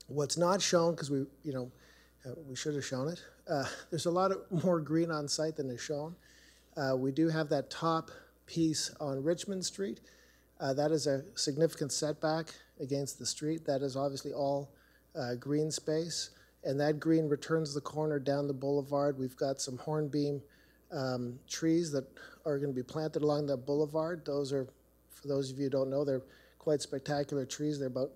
What's not shown, because we should have shown it, there's a lot more green on site than is shown. We do have that top piece on Richmond Street. That is a significant setback against the street. That is obviously all green space, and that green returns the corner down the boulevard. We've got some hornbeam trees that are going to be planted along the boulevard. Those are, for those of you who don't know, they're quite spectacular trees. They're about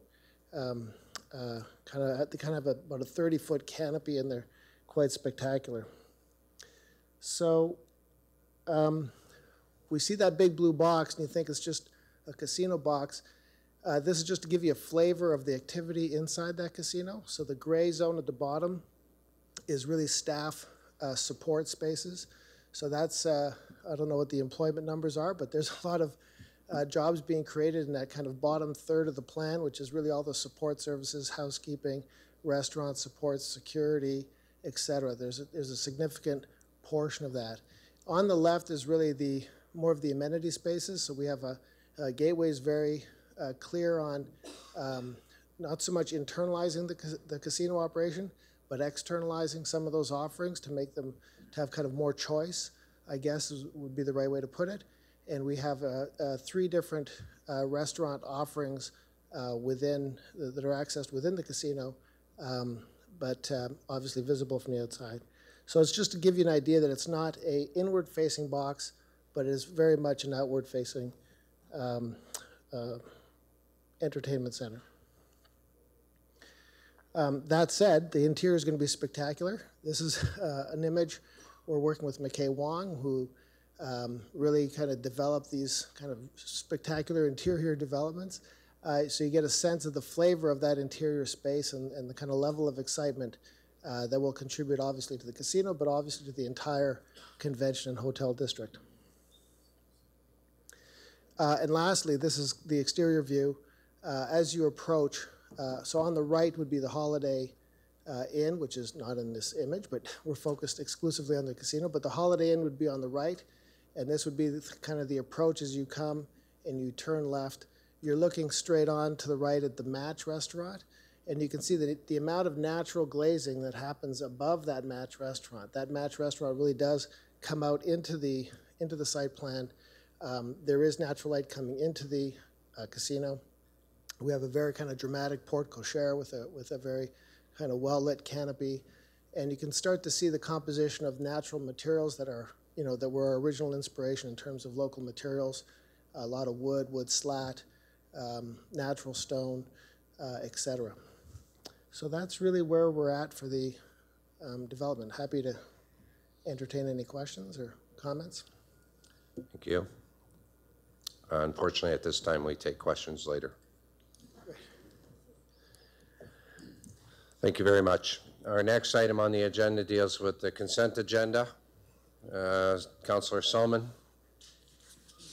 kind of about a 30-foot canopy, and they're quite spectacular. So we see that big blue box and you think it's just a casino box. This is just to give you a flavor of the activity inside that casino. So the gray zone at the bottom is really staff support spaces. So that's, I don't know what the employment numbers are, but there's a lot of jobs being created in that kind of bottom third of the plan, which is really all the support services, housekeeping, restaurant support, security, etc. There's a significant portion of that. On the left is really more of the amenity spaces. So we have Gateway's very clear on not so much internalizing the casino operation, but externalizing some of those offerings to make them to have kind of more choice, I guess would be the right way to put it. And we have 3 different restaurant offerings that are accessed within the casino, but obviously visible from the outside. So it's just to give you an idea that it's not an inward-facing box, but it is very much an outward-facing entertainment center. That said, the interior is going to be spectacular. This is an image. We're working with McKay Wong, who really kind of developed these kind of spectacular interior developments. So you get a sense of the flavor of that interior space and the kind of level of excitement that will contribute obviously to the casino, but obviously to the entire convention and hotel district. And lastly, this is the exterior view. As you approach, so on the right would be the Holiday Inn, which is not in this image, but we're focused exclusively on the casino. But the Holiday Inn would be on the right, and this would be kind of the approach as you come and you turn left. You're looking straight on to the right at the Match restaurant, and you can see that the amount of natural glazing that happens above that Match restaurant really does come out into the site plan. There is natural light coming into the casino. We have a very kind of dramatic porte cochere with a very kind of well-lit canopy, and you can start to see the composition of natural materials that are, that were our original inspiration in terms of local materials, a lot of wood slat, natural stone, etc. So that's really where we're at for the development. Happy to entertain any questions or comments. Thank you. Unfortunately, at this time, we take questions later. Thank you very much. Our next item on the agenda deals with the consent agenda. Councillor Solomon.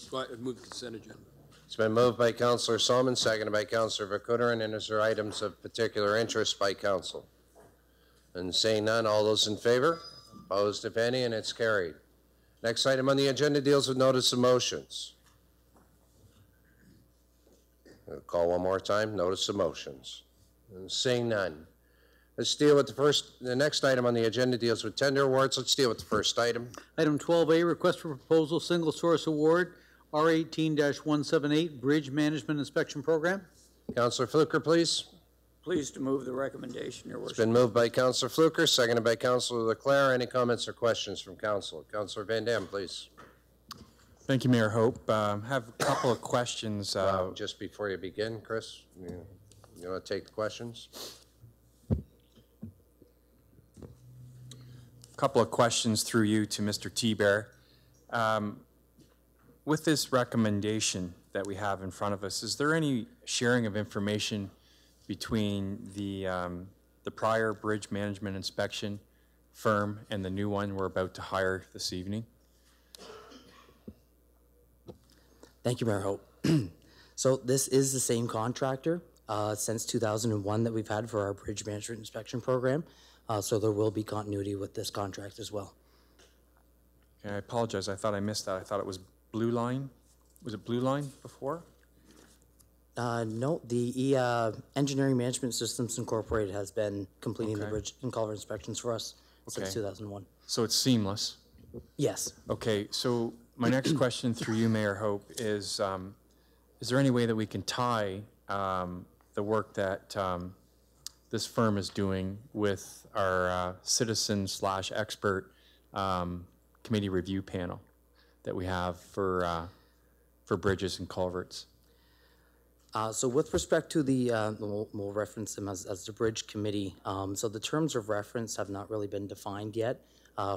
Go ahead, move the consent agenda. It's been moved by Councillor Solomon, seconded by Councillor Vakudaran, and is there items of particular interest by council? And seeing none, all those in favor? Opposed, if any, and it's carried. Next item on the agenda deals with notice of motions. I'll call one more time, notice of motions. And seeing none. Let's deal with the next item on the agenda deals with tender awards. Let's deal with the first item. Item 12A, request for proposal, single source award, R18-178, Bridge Management Inspection Program. Councillor Fluker, please. Pleased to move the recommendation, Your Worship. It's been moved by Councillor Fluker, seconded by Councillor Leclerc. Any comments or questions from council? Councillor Van Dam, please. Thank you, Mayor Hope. Have a couple of questions. Just before you begin, Chris, you want to take the questions? A couple of questions through you to Mr. T-Bear. With this recommendation that we have in front of us, is there any sharing of information between the prior bridge management inspection firm and the new one we're about to hire this evening? Thank you, Mayor Hope. So this is the same contractor since 2001 that we've had for our bridge management inspection program. So there will be continuity with this contract as well. Okay, I apologize. I thought I missed that. I thought it was Blue Line. Was it Blue Line before? No, the Engineering Management Systems Incorporated has been completing the bridge and culvert inspections for us since 2001. So it's seamless? Yes. Okay, so my next question through you, Mayor Hope, is there any way that we can tie the work that this firm is doing with our citizen/expert committee review panel that we have for bridges and culverts? So with respect to the, we'll reference them as the bridge committee. So the terms of reference have not really been defined yet.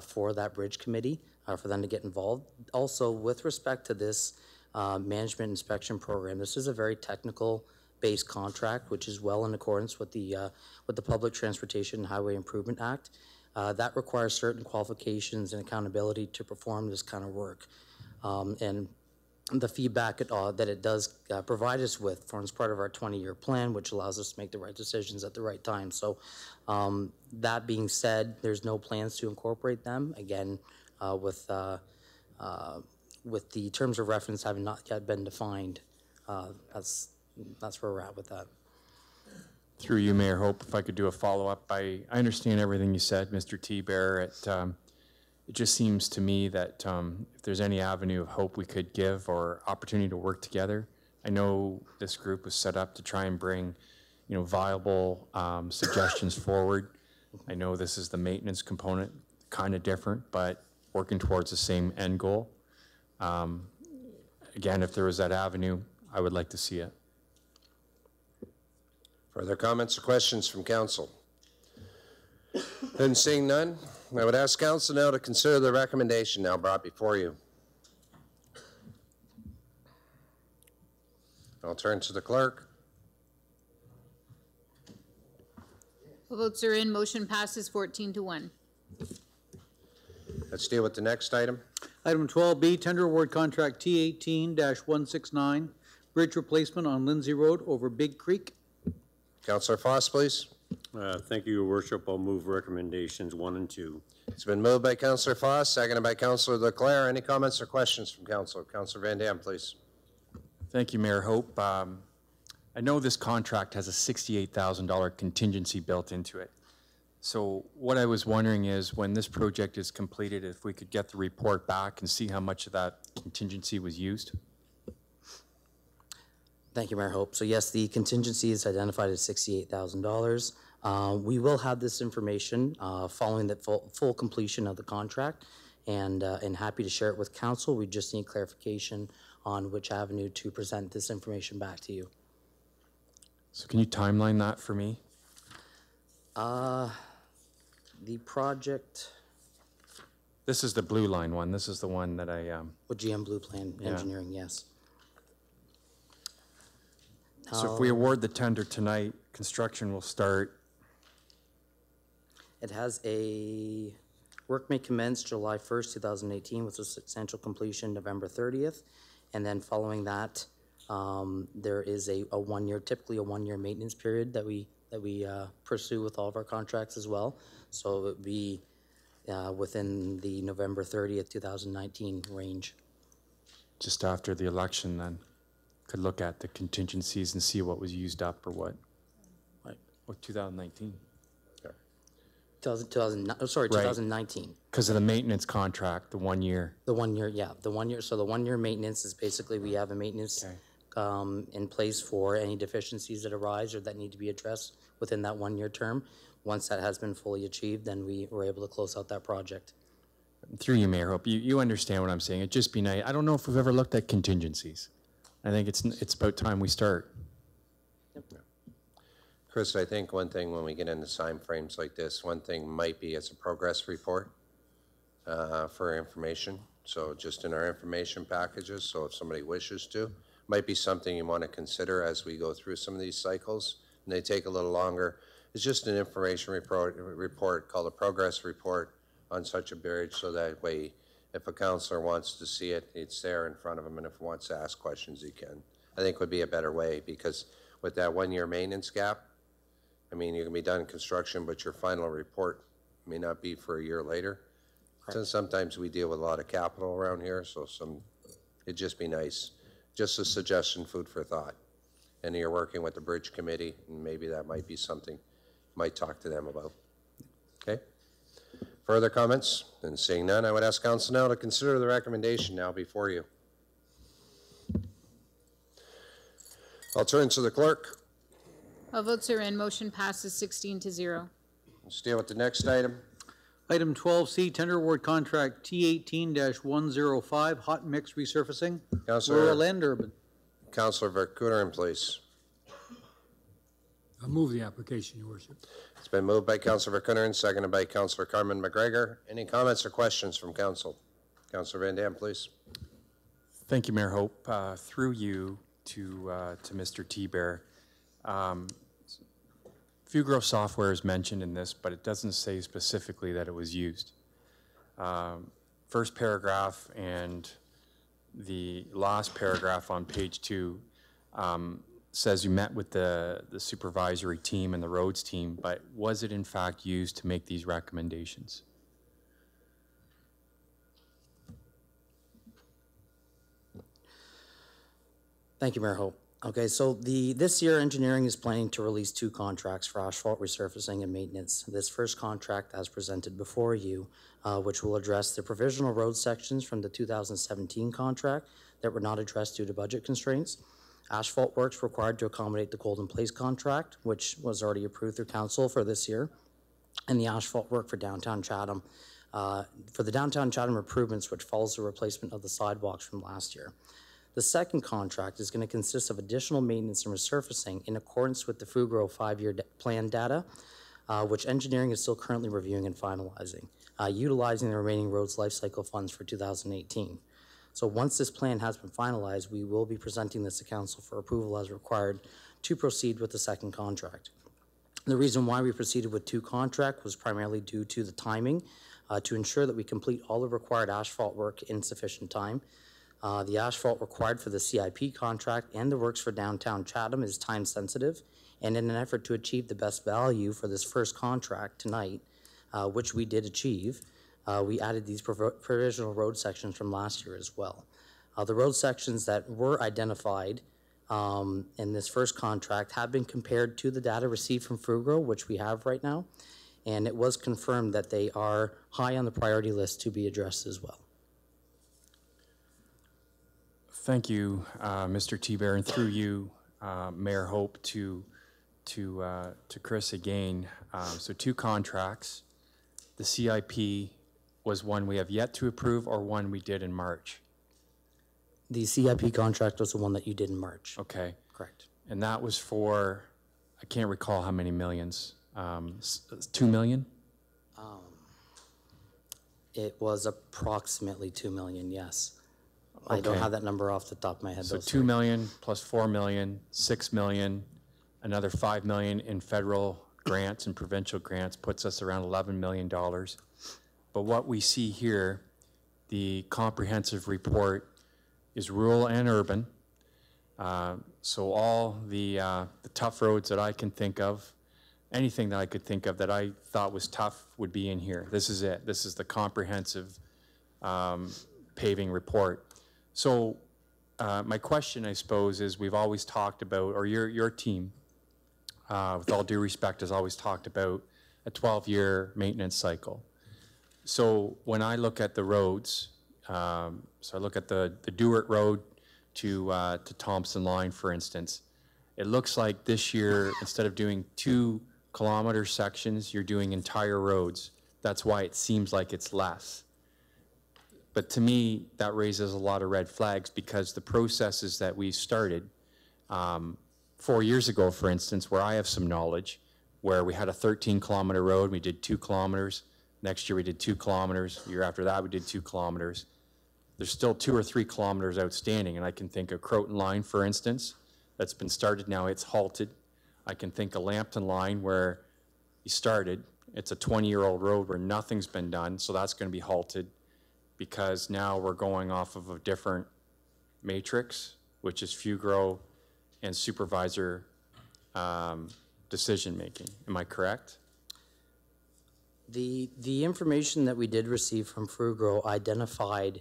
for that bridge committee, for them to get involved. Also, with respect to this management inspection program, this is a very technical based contract, which is well in accordance with the Public Transportation and Highway Improvement Act. That requires certain qualifications and accountability to perform this kind of work. And the feedback that it does provide us with forms part of our 20-year plan, which allows us to make the right decisions at the right time. So that being said, there's no plans to incorporate them. Again, with the terms of reference having not yet been defined, that's where we're at with that. Through you, Mayor Hope, if I could do a follow-up. I understand everything you said, Mr. T-Bear. It just seems to me that if there's any avenue of hope we could give or opportunity to work together, I know this group was set up to try and bring, viable suggestions forward. I know this is the maintenance component, kind of different, but working towards the same end goal. Again, if there was that avenue, I would like to see it. Further comments or questions from council? Then seeing none, I would ask council now to consider the recommendation now brought before you. I'll turn to the clerk. All votes are in. Motion passes 14-1. Let's deal with the next item. Item 12B, tender award contract T18-169, bridge replacement on Lindsay Road over Big Creek. Councillor Foss, please. Thank you, Your Worship. I'll move recommendations 1 and 2. It's been moved by Councillor Foss, seconded by Councillor Leclerc. Any comments or questions from council? Councillor Van Dam, please. Thank you, Mayor Hope. I know this contract has a $68,000 contingency built into it. So what I was wondering is when this project is completed, if we could get the report back and see how much of that contingency was used? Thank you, Mayor Hope. So yes, the contingency is identified as $68,000. We will have this information following the full completion of the contract, and happy to share it with council. We just need clarification on which avenue to present this information back to you. So can you timeline that for me? The project. This is the Blue Line one. This is the one that I. With GM Blue Plan Engineering, yes. So if we award the tender tonight, construction will start. It has a work may commence July 1st, 2018 with a substantial completion November 30th. And then following that, there is a 1 year, typically a 1 year maintenance period that we pursue with all of our contracts as well. So it would be within the November 30th, 2019 range. Just after the election then. Could look at the contingencies and see what was used up or what. Right. Or 2019. 2019. Because of the maintenance contract, the 1 year. The 1 year, yeah. The 1 year, so the 1 year maintenance is basically we have a maintenance in place for any deficiencies that arise or that need to be addressed within that 1 year term. Once that has been fully achieved, then we were able to close out that project. Through you, Mayor Hope, you understand what I'm saying. It'd just be nice. I don't know if we've ever looked at contingencies. I think it's about time we start. Yep. Chris, I think one thing when we get into time frames like this, one thing might be as a progress report for information. So just in our information packages, so if somebody wishes to, might be something you want to consider as we go through some of these cycles, and they take a little longer. It's just an information report called a progress report on such a bridge, so that way if a councillor wants to see it, it's there in front of him, and if he wants to ask questions, he can. I think would be a better way, because with that 1 year maintenance gap, I mean, you can be done in construction, but your final report may not be for a year later. So sometimes we deal with a lot of capital around here, so it'd just be nice. Just a suggestion, food for thought. And you're working with the bridge committee, and maybe that might be something you might talk to them about. Okay? Further comments? And seeing none, I would ask council now to consider the recommendation now before you. I'll turn to the clerk. All votes are in. Motion passes 16-0. Let's deal with the next item. Item 12C, tender award contract T18-105, hot mix resurfacing, rural and urban. Councillor Vercouteren, please. I'll move the application, Your Worship. It's been moved by Councilor McInerney, seconded by Councilor Carmen McGregor. Any comments or questions from council? Councilor Van Dam, please. Thank you, Mayor Hope. Through you to Mr. T-Bear. Fugro software is mentioned in this, but it doesn't say specifically that it was used. First paragraph and the last paragraph on page 2 says you met with the supervisory team and the roads team, but was it in fact used to make these recommendations? Thank you, Mayor Hope. Okay, so this year engineering is planning to release 2 contracts for asphalt resurfacing and maintenance. This first contract, as presented before you, which will address the provisional road sections from the 2017 contract that were not addressed due to budget constraints. Asphalt works required to accommodate the Golden Place contract, which was already approved through council for this year, and the asphalt work for downtown Chatham, for the downtown Chatham improvements, which follows the replacement of the sidewalks from last year. The second contract is going to consist of additional maintenance and resurfacing in accordance with the Fugro 5-year plan data, which engineering is still currently reviewing and finalizing, utilizing the remaining roads life cycle funds for 2018. So once this plan has been finalized, we will be presenting this to council for approval as required to proceed with the second contract. The reason why we proceeded with 2 contracts was primarily due to the timing, to ensure that we complete all the required asphalt work in sufficient time. The asphalt required for the CIP contract and the works for downtown Chatham is time sensitive, and in an effort to achieve the best value for this first contract tonight, which we did achieve, we added these provisional road sections from last year as well. The road sections that were identified in this first contract have been compared to the data received from Fugro, which we have right now, and it was confirmed that they are high on the priority list to be addressed as well. Thank you, Mr. T-Bear, and through you, Mayor Hope, to Chris again. So 2 contracts. The CIP was one we have yet to approve, or one we did in March? The CIP contract was the one that you did in March. Okay. Correct. And that was for, I can't recall how many millions. 2 million? It was approximately 2 million, yes. Okay. I don't have that number off the top of my head. So 2 million plus 4 million, 6 million, another 5 million in federal grants and provincial grants puts us around $11 million. But what we see here, the comprehensive report, is rural and urban. So all the tough roads that I can think of, anything that I could think of that I thought was tough would be in here. This is it. This is the comprehensive paving report. So my question, I suppose, is we've always talked about, or your team, with all due respect, has always talked about a 12-year maintenance cycle. So when I look at the roads, so I look at the Dewart Road to Thompson Line, for instance, it looks like this year, instead of doing 2-kilometer sections, you're doing entire roads. That's why it seems like it's less. But to me, that raises a lot of red flags, because the processes that we started 4 years ago, for instance, where I have some knowledge, where we had a 13-kilometer road, we did 2 kilometers. Next year we did 2 kilometers. The year after that we did 2 kilometers. There's still 2 or 3 kilometers outstanding, and I can think of Croton Line, for instance, that's been started now, it's halted. I can think of Lambton Line, where you started. It's a 20-year-old road where nothing's been done, so that's going to be halted, because now we're going off of a different matrix, which is Fugro and supervisor decision-making. Am I correct? The information that we did receive from Fugro identified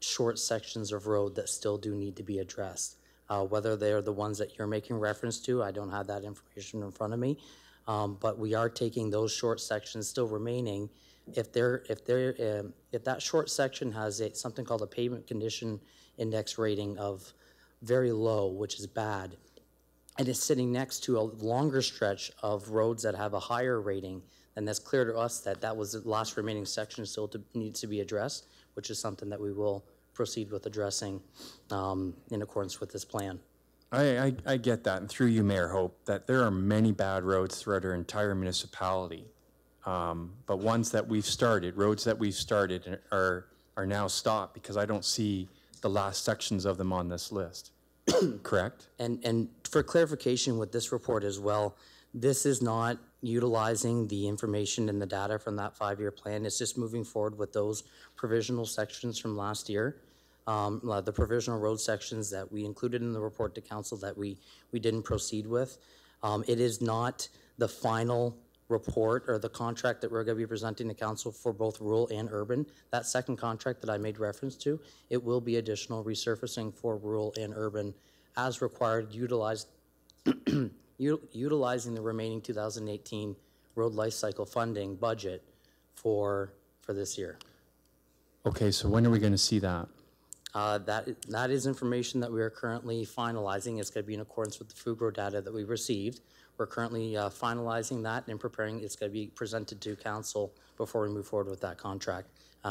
short sections of road that still do need to be addressed. Whether they're the ones that you're making reference to, I don't have that information in front of me, but we are taking those short sections still remaining. If that short section has something called a pavement condition index rating of very low, which is bad, and it's sitting next to a longer stretch of roads that have a higher rating, then that's clear to us that that was the last remaining section still needs to be addressed, which is something that we will proceed with addressing in accordance with this plan. I get that, and through you, Mayor Hope, that there are many bad roads throughout our entire municipality. But roads that we've started are now stopped because I don't see the last sections of them on this list. Correct? And for clarification with this report as well, this is not utilizing the information and the data from that 5-year plan. It's just moving forward with those provisional sections from last year. The provisional road sections that we included in the report to council that we didn't proceed with. It is not the final report or the contract that we're going to be presenting to council for both rural and urban. That second contract that I made reference to, it will be additional resurfacing for rural and urban as required, utilizing the remaining 2018 road life cycle funding budget for this year. Okay, so when are we going to see that? That is information that we are currently finalizing. It's going to be in accordance with the FUGRO data that we received. We're currently finalizing that and preparing. It's going to be presented to council before we move forward with that contract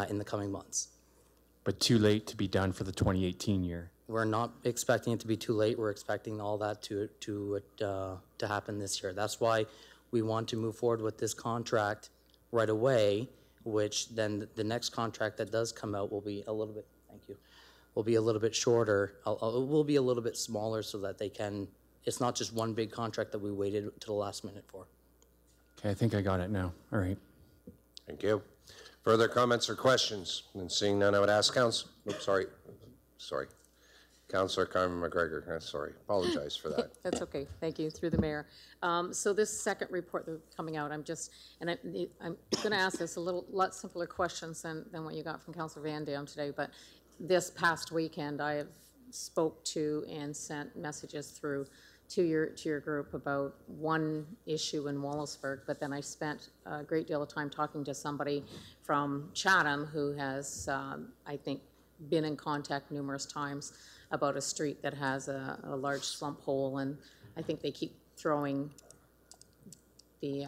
in the coming months. But too late to be done for the 2018 year. We're not expecting it to be too late. We're expecting all that to happen this year. That's why we want to move forward with this contract right away, which then the next contract that does come out will be a little bit, thank you, will be a little bit shorter. It will be a little bit smaller so that they can, it's not just one big contract that we waited to the last minute for. Okay, I think I got it now. All right. Thank you. Further comments or questions? And seeing none, I would ask Council. Oops, sorry. Councillor Carmen McGregor. Sorry, apologize for that. That's okay. Thank you. Through the mayor. So this second report that's coming out, I'm going to ask this a lot simpler questions than what you got from Councillor Van Dam today. But this past weekend, I have spoke to and sent messages through to your group about one issue in Wallaceburg, but then I spent a great deal of time talking to somebody from Chatham who has, I think, been in contact numerous times about a street that has a large slump hole, and I think they keep throwing the,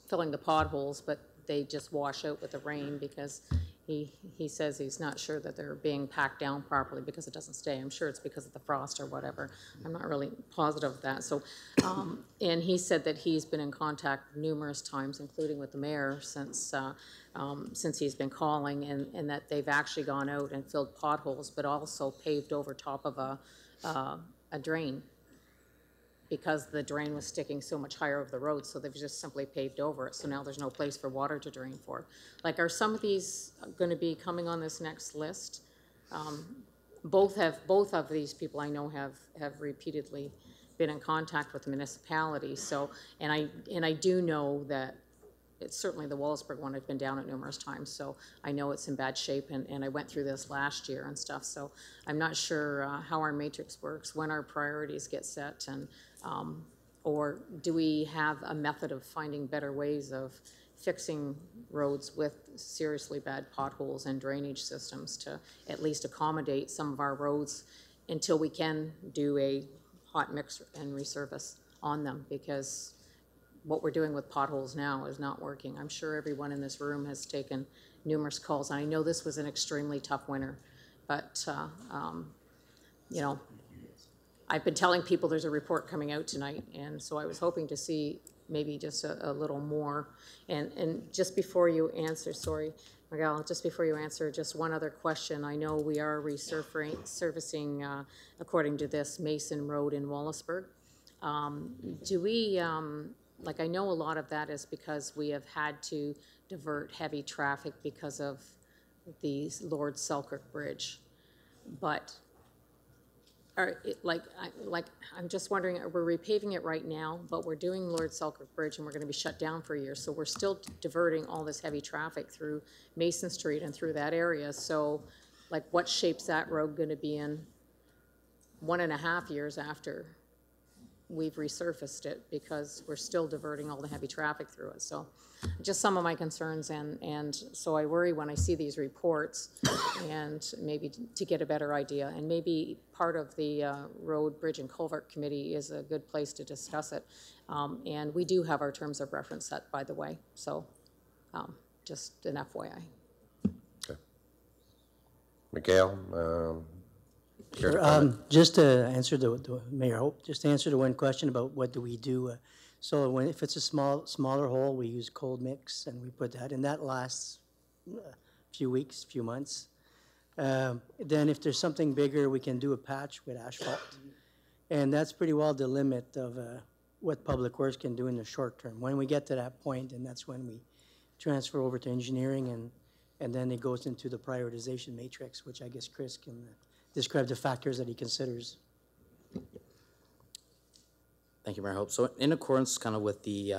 filling the potholes, but they just wash out with the rain because he says he's not sure that they're being packed down properly because it doesn't stay. I'm sure it's because of the frost or whatever. I'm not really positive of that. So, and he said that he's been in contact numerous times, including with the mayor since he's been calling, and that they've actually gone out and filled potholes, but also paved over top of a drain, because the drain was sticking so much higher over the road, so they've just simply paved over it. So now there's no place for water to drain for. Like, are some of these going to be coming on this next list? Both of these people I know have repeatedly been in contact with the municipality. So, and I do know that it's certainly the Wallaceburg one. I've been down it numerous times, so I know it's in bad shape, and I went through this last year and stuff. So I'm not sure how our matrix works, when our priorities get set, and or do we have a method of finding better ways of fixing roads with seriously bad potholes and drainage systems to at least accommodate some of our roads until we can do a hot mix and resurface on them, because what we're doing with potholes now is not working. I'm sure everyone in this room has taken numerous calls. I know this was an extremely tough winter, but you know, I've been telling people there's a report coming out tonight, and so I was hoping to see maybe just a little more. And just before you answer, sorry, Miguel, just before you answer, just one other question. I know we are resurfacing, according to this, Mason Road in Wallaceburg. Do we, like, I know a lot of that is because we have had to divert heavy traffic because of the Lord Selkirk Bridge, but I'm just wondering, we're repaving it right now, but we're doing Lord Selkirk Bridge and we're going to be shut down for a year, so we're still diverting all this heavy traffic through Mason Street and through that area. So, like, what shape's that road going to be in 1.5 years after we've resurfaced it, because we're still diverting all the heavy traffic through it? So just some of my concerns, and so I worry when I see these reports, and maybe to get a better idea, and maybe part of the Road, Bridge and Culvert Committee is a good place to discuss it. And we do have our terms of reference set, by the way, so just an FYI. Okay. Miguel, Care to Sure. comment? Just to answer the Mayor Hope, just to answer the one question about what do we do. So if it's a smaller hole, we use cold mix and we put that, and that lasts a few weeks, few months. Then if there's something bigger, we can do a patch with asphalt. And that's pretty well the limit of what Public Works can do in the short term. When we get to that point, and that's when we transfer over to engineering, and then it goes into the prioritization matrix, which I guess Chris can describe the factors that he considers. Thank you, Mayor Hope. So in accordance kind of with the,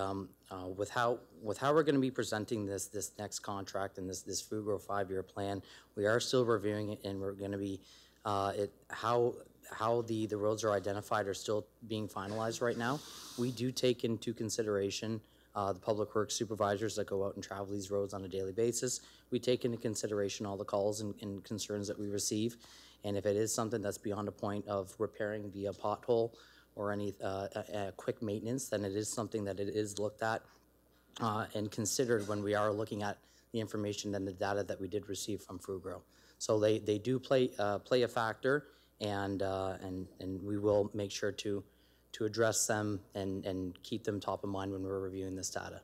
with how we're going to be presenting this next contract and this FUGRO 5-year plan, we are still reviewing it, and we're going to be, how the roads are identified are still being finalized right now. We do take into consideration the public works supervisors that go out and travel these roads on a daily basis. We take into consideration all the calls and concerns that we receive. And if it is something that's beyond a point of repairing via pothole or any quick maintenance, then it is something that it is looked at and considered when we are looking at the information and the data that we did receive from FUGRO. So they do play a factor, and we will make sure to address them and keep them top of mind when we're reviewing this data.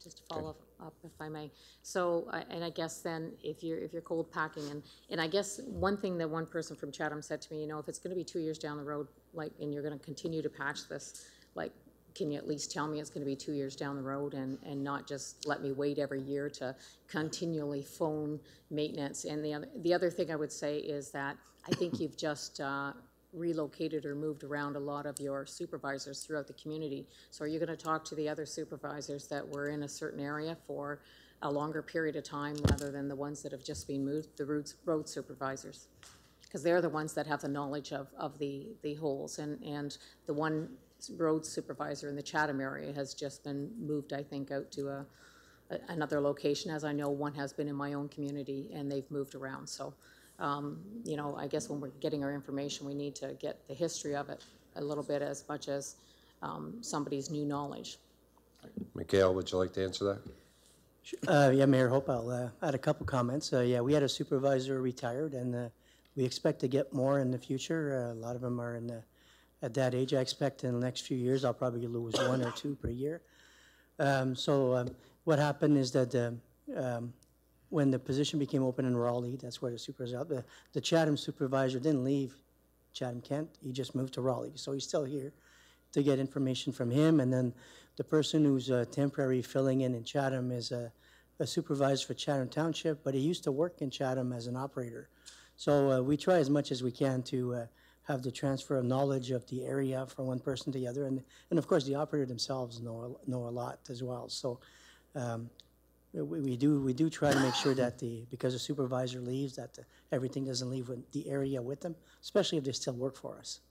Just to follow up, if I may. So, and I guess then if you're cold packing, and I guess one thing that one person from Chatham said to me, you know, if it's going to be 2 years down the road, like, and you're going to continue to patch this, like, can you at least tell me it's going to be 2 years down the road, and not just let me wait every year to continually phone maintenance? And the other thing I would say is that I think you've just relocated or moved around a lot of your supervisors throughout the community. So are you going to talk to the other supervisors that were in a certain area for a longer period of time rather than the ones that have just been moved, the road supervisors? Because they're the ones that have the knowledge of the holes, and the one road supervisor in the Chatham area has just been moved, I think, out to another location. As I know, one has been in my own community, and they've moved around. So you know, I guess when we're getting our information, we need to get the history of it a little bit as much as somebody's new knowledge. Mikhail, would you like to answer that? Yeah, Mayor Hope, I'll add a couple comments. Yeah, we had a supervisor retired, and we expect to get more in the future. A lot of them are at that age. I expect in the next few years I'll probably lose 1 or 2 per year. What happened is that when the position became open in Raleigh, that's where the supervisor out. The Chatham supervisor didn't leave Chatham-Kent. He just moved to Raleigh. So he's still here to get information from him. And then the person who's temporary filling in Chatham is a supervisor for Chatham Township, but he used to work in Chatham as an operator. So we try as much as we can to have the transfer of knowledge of the area from one person to the other. And of course, the operator themselves know a lot as well. So we do try to make sure that because the supervisor leaves, that everything doesn't leave the area with them, especially if they still work for us.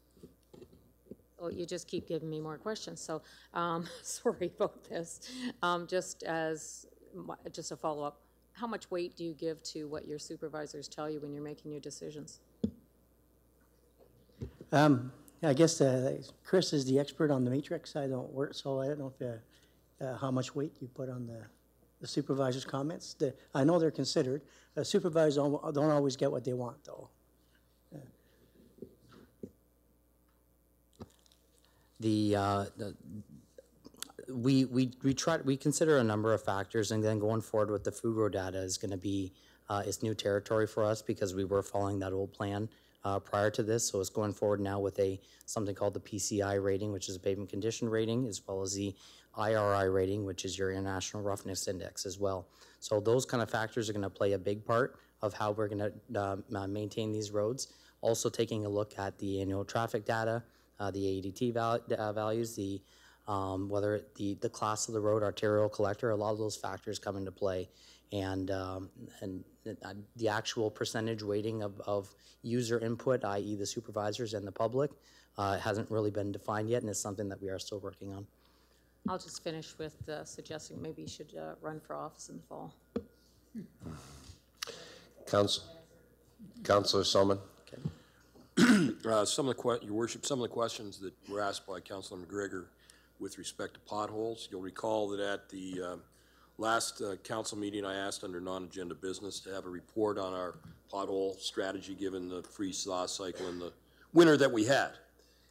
Well, you just keep giving me more questions, so sorry about this. Just a follow-up, how much weight do you give to what your supervisors tell you when you're making your decisions? I guess Chris is the expert on the matrix. I don't work, so I don't know if, how much weight you put on the supervisor's comments. I know they're considered. Supervisors don't always get what they want, though. We consider a number of factors, and then going forward with the FUGRO data is going to be it's new territory for us because we were following that old plan prior to this. So it's going forward now with something called the PCI rating, which is a pavement condition rating, as well as the IRI rating, which is your International Roughness Index as well. So those kind of factors are going to play a big part of how we're going to maintain these roads. Also taking a look at the annual traffic data, the ADT values, whether the class of the road, arterial, collector, a lot of those factors come into play. And the actual percentage weighting of user input, i.e. the supervisors and the public, hasn't really been defined yet, and it's something that we are still working on. I'll just finish with suggesting maybe you should run for office in the fall. Councilor Solomon. Your Worship, some of the questions that were asked by Councilor McGregor with respect to potholes. You'll recall that at the Last council meeting, I asked under non-agenda business to have a report on our pothole strategy given the freeze-thaw cycle and the winter that we had.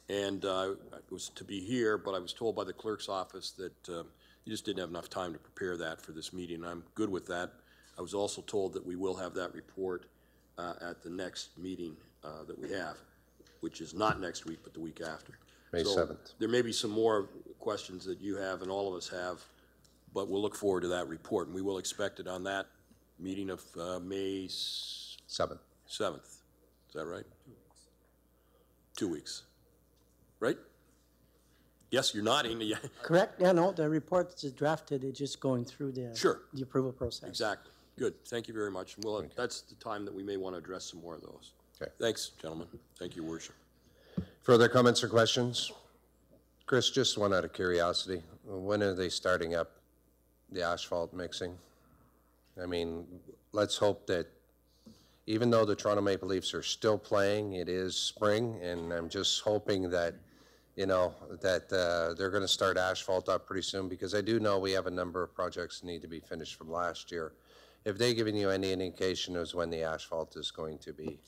And I was to be here, but I was told by the clerk's office that you just didn't have enough time to prepare that for this meeting. I'm good with that. I was also told that we will have that report at the next meeting that we have, which is not next week, but the week after. May 7th. There may be some more questions that you have and all of us have, but we'll look forward to that report, and we will expect it on that meeting of May 7th. 7th. Is that right? 2 weeks. Right? Yes, you're nodding. Yeah. Correct? Yeah, no, the report is drafted, it's just going through the approval process. Exactly. Good. Thank you very much. Well, that's the time that we may want to address some more of those. Okay. Thanks, gentlemen. Thank you, Worship. Further comments or questions? Chris, just one out of curiosity. When are they starting up the asphalt mixing? I mean, let's hope that even though the Toronto Maple Leafs are still playing, it is spring, and I'm just hoping that, you know, that they're going to start asphalt up pretty soon, because I do know we have a number of projects that need to be finished from last year. Have they given you any indication as when the asphalt is going to be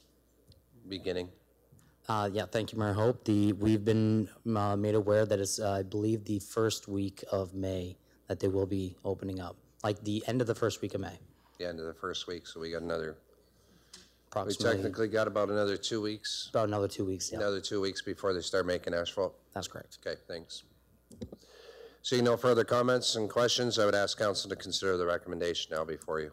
beginning? Yeah, thank you, Mayor Hope. We've been made aware that it's, I believe, the first week of May that they will be opening up, like the end of the first week of May. The end of the first week, so we got another, we Approximately. technically got about another 2 weeks. About another 2 weeks, yeah. Another 2 weeks before they start making asphalt? That's correct. Okay, thanks. Seeing no further comments and questions, I would ask council to consider the recommendation now before you.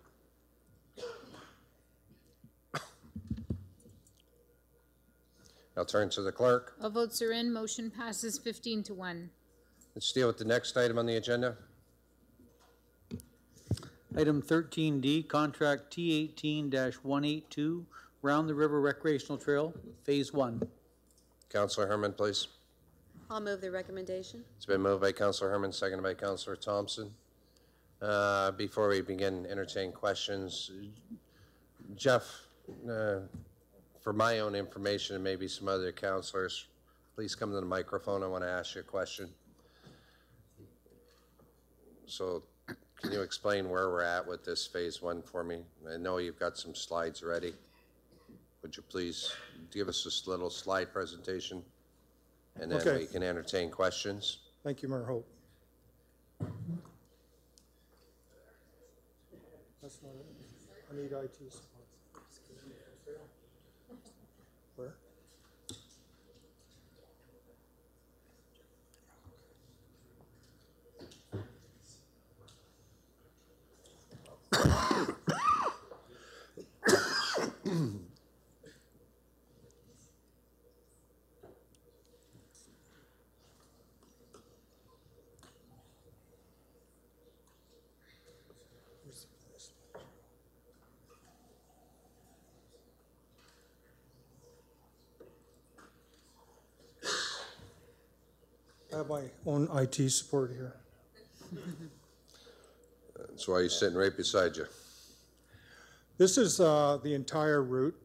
I'll turn to the clerk. All votes are in. Motion passes 15-1. Let's deal with the next item on the agenda. Item 13D, contract T18-182, Round the River Recreational Trail, Phase 1. Councillor Herman, please. I'll move the recommendation. It's been moved by Councillor Herman, seconded by Councillor Thompson. Before we begin entertaining questions, Jeff, for my own information and maybe some other councillors, please come to the microphone. I want to ask you a question. So can you explain where we're at with this phase 1 for me? I know you've got some slides ready. Would you please give us this little slide presentation? And then we can entertain questions. Thank you, Mayor Hope. That's not it. I need IT support. Where? I have my own IT support here. That's why he's sitting right beside you. This is the entire route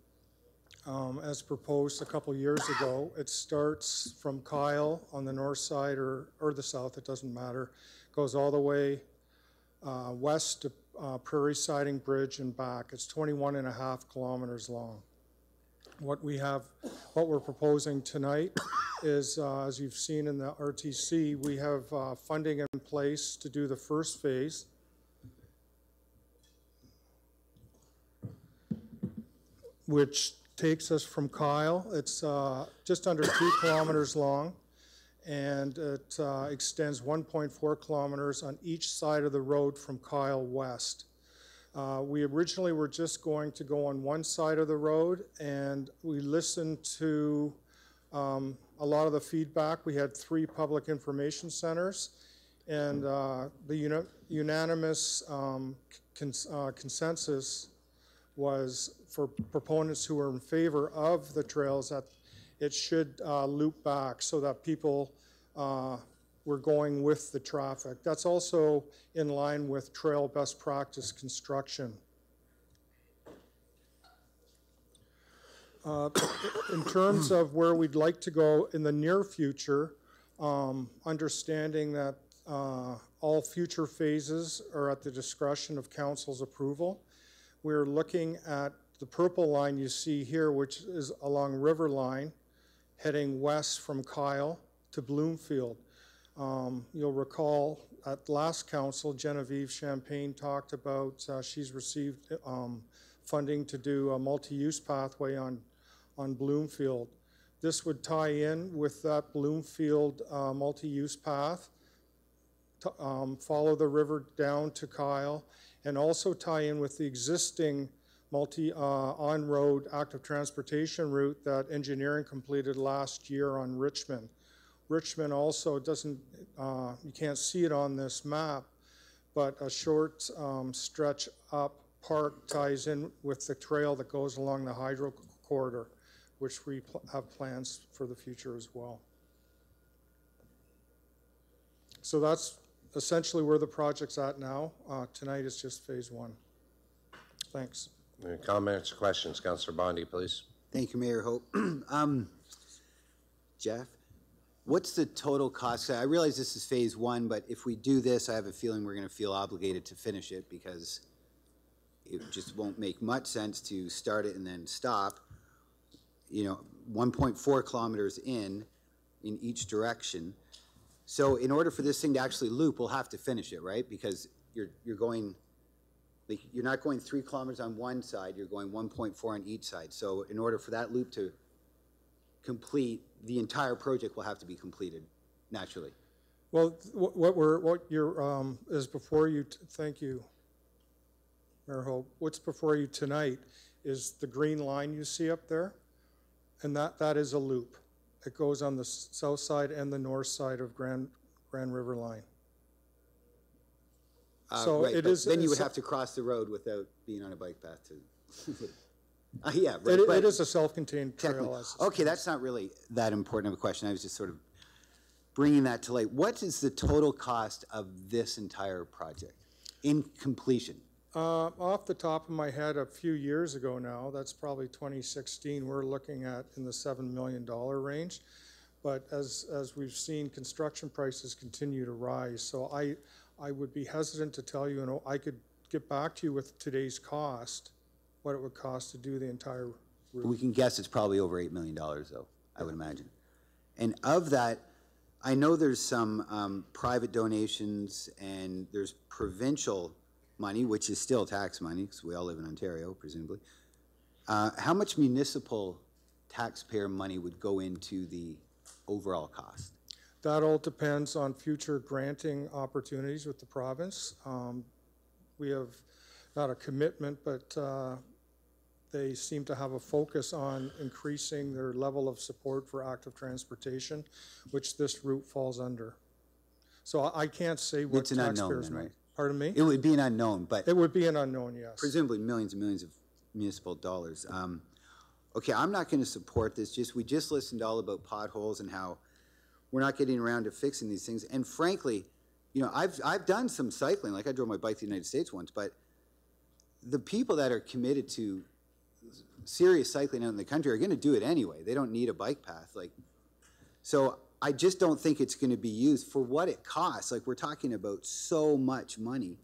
as proposed a couple years ago. It starts from Kyle on the north side or the south, it doesn't matter. Goes all the way west to Prairie Siding Bridge and back. It's 21.5 kilometers long. What we're proposing tonight is, as you've seen in the RTC, we have funding in place to do the first phase. Which takes us from Kyle. It's just under 2 kilometers long, and it extends 1.4 kilometers on each side of the road from Kyle west. We originally were just going to go on one side of the road, and we listened to a lot of the feedback. We had 3 public information centers, and the unanimous consensus was for proponents who are in favor of the trails that it should loop back so that people were going with the traffic. That's also in line with trail best practice construction. In terms of where we'd like to go in the near future, understanding that All future phases are at the discretion of council's approval. We're looking at the purple line you see here, which is along River Line, heading west from Kyle to Bloomfield. You'll recall at last council, Genevieve Champagne talked about she's received funding to do a multi-use pathway on Bloomfield. This would tie in with that Bloomfield multi-use path, to, follow the river down to Kyle, and also tie in with the existing on-road active transportation route that engineering completed last year on Richmond. Richmond also doesn't, you can't see it on this map, but a short stretch up park ties in with the trail that goes along the hydro corridor, which we have plans for the future as well. So that's essentially where the project's at now. Tonight is just phase one. Thanks. Any comments or questions? Councillor Bondi, please. Thank you, Mayor Hope. Jeff, what's the total cost? I realize this is phase one, but if we do this, I have a feeling we're going to feel obligated to finish it because it just won't make much sense to start it and then stop. You know, 1.4 kilometers in each direction. So in order for this thing to actually loop, we'll have to finish it, right? Because you're going, like, you're not going 3 kilometers on one side, you're going 1.4 on each side. So in order for that loop to complete, the entire project will have to be completed naturally. Well, what you're is before you. Thank you, Mayor Hope. What's before you tonight is the green line you see up there, and that is a loop. It goes on the south side and the north side of Grand River Line. So right, it is. Then you would have to cross the road without being on a bike path to. Yeah, right, it is a self-contained trail. Okay, that's not really that important of a question. I was just sort of bringing that to light. What is the total cost of this entire project in completion? Off the top of my head, a few years ago now, that's probably 2016, we're looking at in the $7 million range. But as we've seen, construction prices continue to rise. So I would be hesitant to tell you, and I could get back to you with today's cost, what it would cost to do the entire route. We can guess it's probably over $8 million, though, I would imagine. And of that, I know there's some private donations and there's provincial money, which is still tax money, because we all live in Ontario, presumably. How much municipal taxpayer money would go into the overall cost? That all depends on future granting opportunities with the province. We have not a commitment, but they seem to have a focus on increasing their level of support for active transportation, which this route falls under. So I can't say what it's an unknown, then, right? Pardon me? It would be an unknown, but... It would be an unknown, yes. Presumably millions and millions of municipal dollars. Okay, I'm not going to support this. We just listened all about potholes and how we're not getting around to fixing these things. And frankly, you know, I've done some cycling. Like I drove my bike to the United States once, but the people that are committed to serious cycling out in the country are going to do it anyway. They don't need a bike path. Like, so I just don't think it's going to be used for what it costs. Like, we're talking about so much money,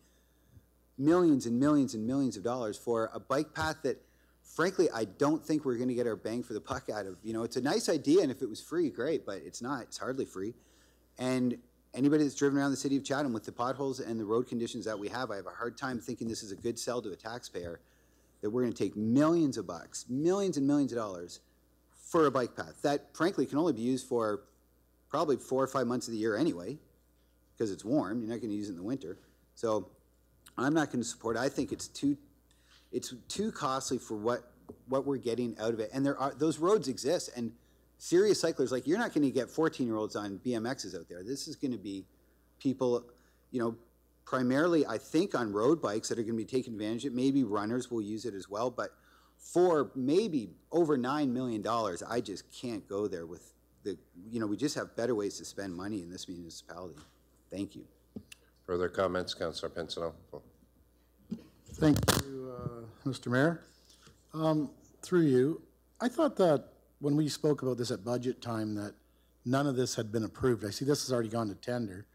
millions and millions and millions of dollars for a bike path that, frankly, I don't think we're going to get our bang for the buck out of. You know, it's a nice idea, and if it was free, great, but it's not. It's hardly free. And anybody that's driven around the city of Chatham with the potholes and the road conditions that we have, I have a hard time thinking this is a good sell to a taxpayer, that we're going to take millions of bucks, millions and millions of dollars for a bike path that, frankly, can only be used for probably 4 or 5 months of the year anyway, because it's warm. You're not going to use it in the winter. So I'm not going to support it. I think it's too costly for what we're getting out of it. And those roads exist, and serious cyclists, like, you're not going to get 14-year-olds on BMXs out there. This is going to be people, you know, primarily, I think, on road bikes that are going to be taking advantage of it. Maybe runners will use it as well, but for maybe over $9 million, I just can't go there with the, you know, we just have better ways to spend money in this municipality. Thank you. Further comments, Councillor Pincinel? Thank you, Mr. Mayor. Through you, I thought that when we spoke about this at budget time that none of this had been approved. I see this has already gone to tender,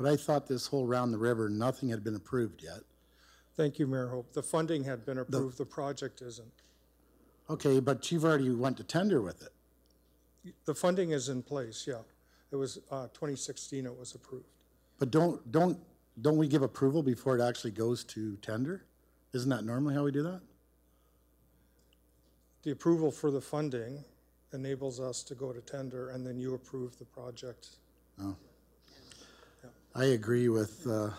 but I thought this whole round the river, nothing had been approved yet. Thank you, Mayor Hope. The funding had been approved, the project isn't. Okay, but you've already went to tender with it. The funding is in place, yeah. It was 2016 it was approved. But don't we give approval before it actually goes to tender? Isn't that normally how we do that? The approval for the funding enables us to go to tender, and then you approve the project. Oh. I agree with the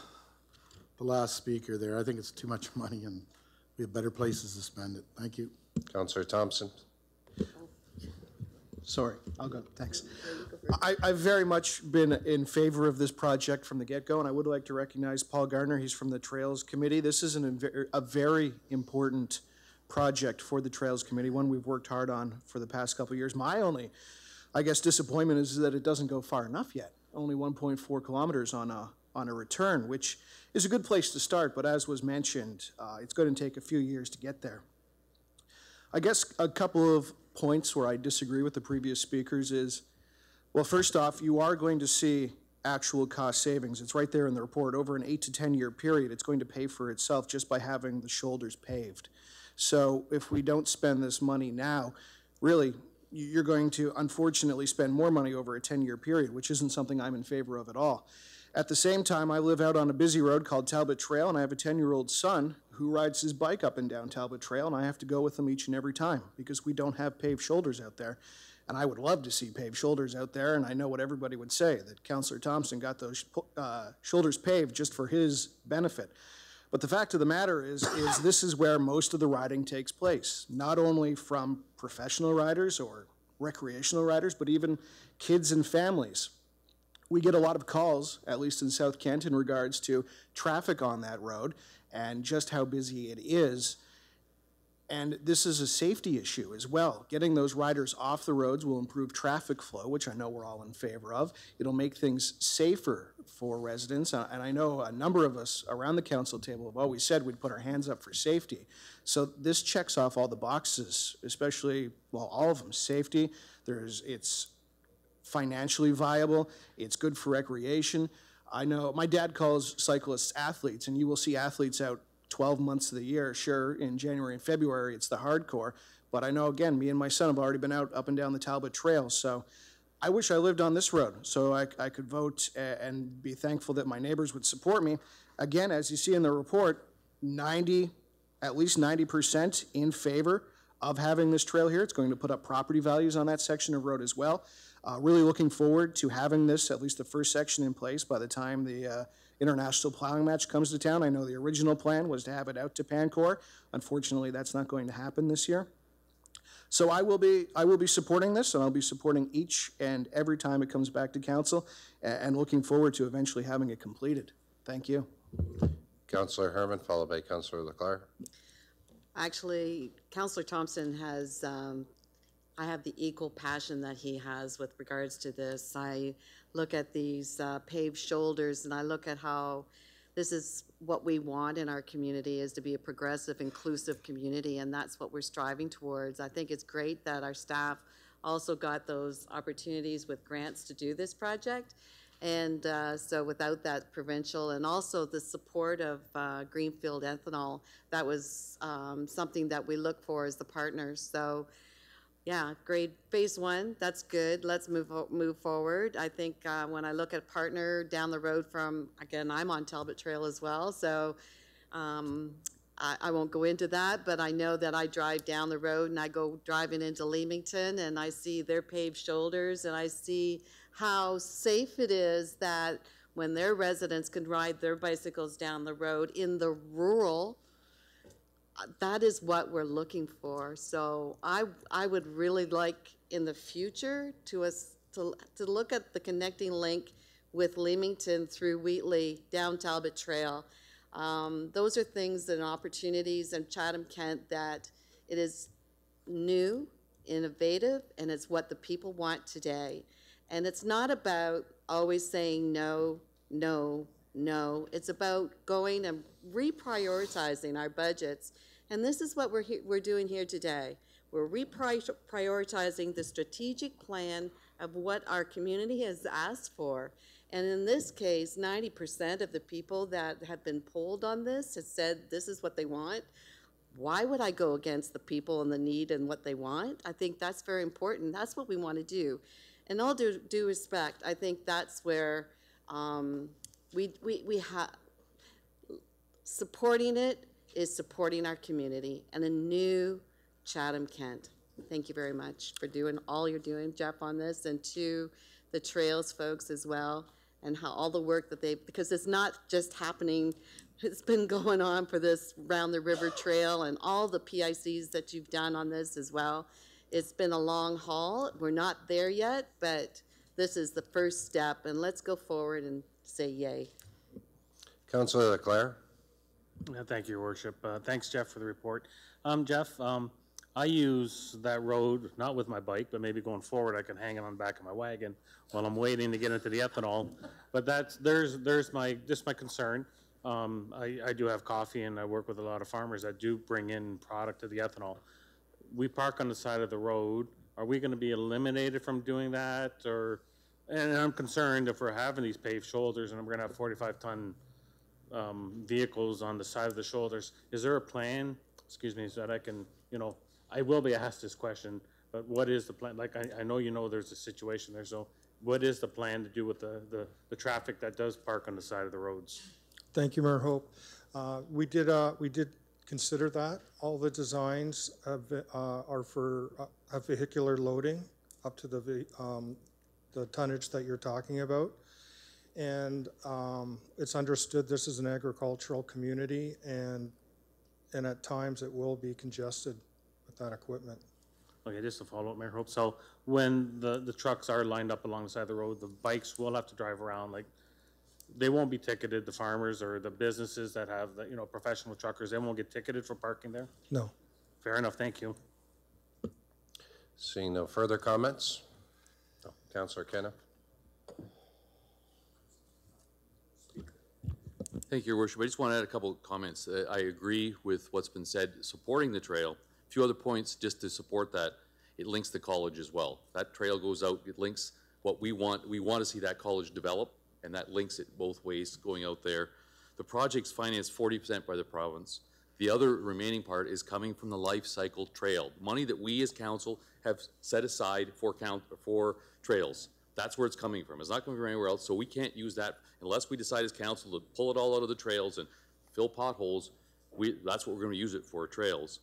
last speaker there. I think it's too much money, and we have better places to spend it. Thank you. Councillor Thompson. Sorry, I'll go, thanks. I've very much been in favor of this project from the get-go, and I would like to recognize Paul Gardner. He's from the Trails Committee. This is a very important project for the Trails Committee, one we've worked hard on for the past couple of years. My only, I guess, disappointment is that it doesn't go far enough yet. Only 1.4 kilometers on a return, which is a good place to start, but as was mentioned, it's going to take a few years to get there. I guess a couple of points where I disagree with the previous speakers is, well, first off, you are going to see actual cost savings. It's right there in the report. Over an 8 to 10 year period, it's going to pay for itself just by having the shoulders paved. So if we don't spend this money now, really, you're going to unfortunately spend more money over a 10-year period, which isn't something I'm in favor of at all. At the same time, I live out on a busy road called Talbot Trail, and I have a 10-year-old son who rides his bike up and down Talbot Trail, and I have to go with him each and every time because we don't have paved shoulders out there. And I would love to see paved shoulders out there, and I know what everybody would say, that Councillor Thompson got those shoulders paved just for his benefit. But the fact of the matter is this is where most of the riding takes place, not only from professional riders or recreational riders, but even kids and families. We get a lot of calls, at least in South Kent, in regards to traffic on that road and just how busy it is. And this is a safety issue as well. Getting those riders off the roads will improve traffic flow, which I know we're all in favor of. It'll make things safer for residents. And I know a number of us around the council table have always said we'd put our hands up for safety. So this checks off all the boxes, especially, well, all of them. Safety, it's financially viable, it's good for recreation. I know my dad calls cyclists athletes, and you will see athletes out 12 months of the year. Sure, in January and February, it's the hardcore. But I know, again, me and my son have already been out up and down the Talbot Trail. So I wish I lived on this road so I could vote and be thankful that my neighbors would support me. Again, as you see in the report, at least 90% in favor of having this trail here. It's going to put up property values on that section of road as well. Really looking forward to having this, at least the first section, in place by the time the international plowing match comes to town. I know the original plan was to have it out to Pancor. Unfortunately, that's not going to happen this year. So I will be supporting this, and I'll be supporting each and every time it comes back to council, and looking forward to eventually having it completed. Thank you. Councillor Herman, followed by Councillor Leclerc. Actually, Councillor Thompson has, I have the equal passion that he has with regards to this. I look at these paved shoulders, and I look at how this is what we want in our community, is to be a progressive, inclusive community, and that's what we're striving towards. I think it's great that our staff also got those opportunities with grants to do this project. And so without that provincial and also the support of Greenfield Ethanol, that was something that we look for as the partners. So yeah, great. Phase one, that's good. Let's move forward. I think when I look at partner down the road from, again, I'm on Talbot Trail as well, so I won't go into that, but I know that I drive down the road and I go driving into Leamington and I see their paved shoulders and I see how safe it is that when their residents can ride their bicycles down the road in the rural, that is what we're looking for. So I would really like in the future to look at the connecting link with Leamington through Wheatley down Talbot Trail. Those are things and opportunities in Chatham-Kent that it is new, innovative, and it's what the people want today. And it's not about always saying no, no, no. It's about going and reprioritizing our budgets. And this is what we're doing here today. We're reprioritizing the strategic plan of what our community has asked for. And in this case, 90% of the people that have been polled on this has said this is what they want. Why would I go against the people and the need and what they want? I think that's very important. That's what we want to do. In all due respect, I think that's where we have, supporting it is supporting our community and a new Chatham-Kent. Thank you very much for doing all you're doing, Jeff, on this, and to the Trails folks as well, and how all the work that because it's not just happening, it's been going on for this Round the River Trail and all the PICs that you've done on this as well. It's been a long haul. We're not there yet, but this is the first step, and let's go forward and say yay. Councilor Leclerc. Thank you, Your Worship. Thanks, Jeff, for the report. Jeff, I use that road, not with my bike, but maybe going forward, I can hang it on the back of my wagon while I'm waiting to get into the ethanol. But there's my concern. I do have coffee, and I work with a lot of farmers that do bring in product to the ethanol. We park on the side of the road. Are we going to be eliminated from doing that? And I'm concerned if we're having these paved shoulders and we're going to have 45-ton vehicles on the side of the shoulders. Is there a plan, excuse me, so that I can, I will be asked this question, but what is the plan? Like, I know there's a situation there, so what is the plan to do with the traffic that does park on the side of the roads? Thank you, Mayor Hope. We did consider that. All the designs are for vehicular loading up to the tonnage that you're talking about. And it's understood this is an agricultural community, and at times it will be congested with that equipment. Okay, just to follow up, Mayor Hope. So when the trucks are lined up along the side of the road, the bikes will have to drive around. Like, they won't be ticketed, the farmers or the businesses that have the, professional truckers, they won't get ticketed for parking there? No. Fair enough, thank you. Seeing no further comments? No. Councilor Kenneth. Thank you, Your Worship. I just want to add a couple of comments. I agree with what's been said supporting the trail. A few other points just to support that. It links the college as well. That trail goes out, it links what we want. We want to see that college develop, and that links it both ways going out there. The project's financed 40% by the province. The other remaining part is coming from the life cycle trail. Money that we as council have set aside for trails. That's where it's coming from. It's not coming from anywhere else, so we can't use that unless we decide as council to pull it all out of the trails and fill potholes. That's what we're going to use it for, trails.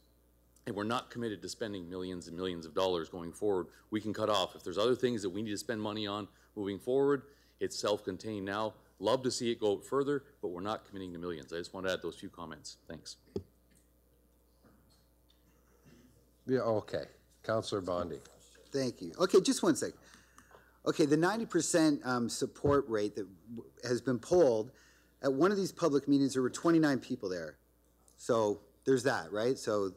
And we're not committed to spending millions and millions of dollars going forward. We can cut off. If there's other things that we need to spend money on moving forward, it's self-contained now. Love to see it go further, but we're not committing to millions. I just want to add those few comments. Thanks. Yeah, okay. Councilor Bondi. Thank you. Okay, just one second. Okay, the 90% support rate that has been polled, at one of these public meetings, there were 29 people there. So there's that, right? So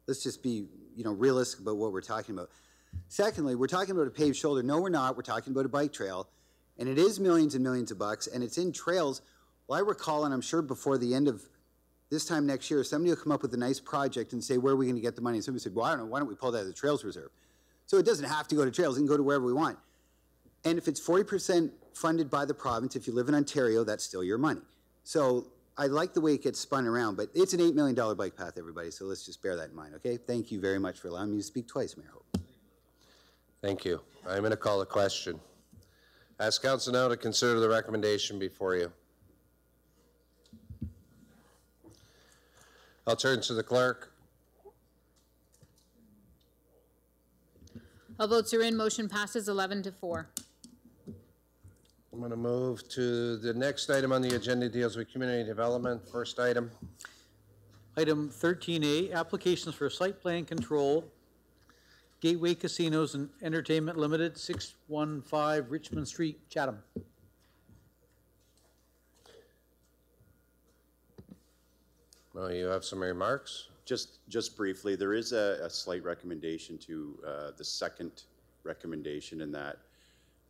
let's just be, realistic about what we're talking about. Secondly, we're talking about a paved shoulder. No, we're not. We're talking about a bike trail. And it is millions and millions of bucks, and it's in trails. Well, I recall, and I'm sure before the end of this time next year, somebody will come up with a nice project and say, where are we going to get the money? And somebody said, well, I don't know. Why don't we pull that out of the Trails Reserve? So it doesn't have to go to trails. It can go to wherever we want. And if it's 40% funded by the province, if you live in Ontario, that's still your money. So I like the way it gets spun around, but it's an $8 million bike path, everybody, so let's just bear that in mind, okay? Thank you very much for allowing me to speak twice, Mayor Hope. Thank you. I'm going to call a question. Ask council now to consider the recommendation before you. I'll turn to the clerk. All votes are in. Motion passes 11-4. I'm going to move to the next item on the agenda, deals with community development. First item. Item 13A, applications for site plan control, Gateway Casinos and Entertainment Limited, 615 Richmond Street, Chatham. Well, you have some remarks? Just briefly, there is a slight recommendation to the second recommendation in that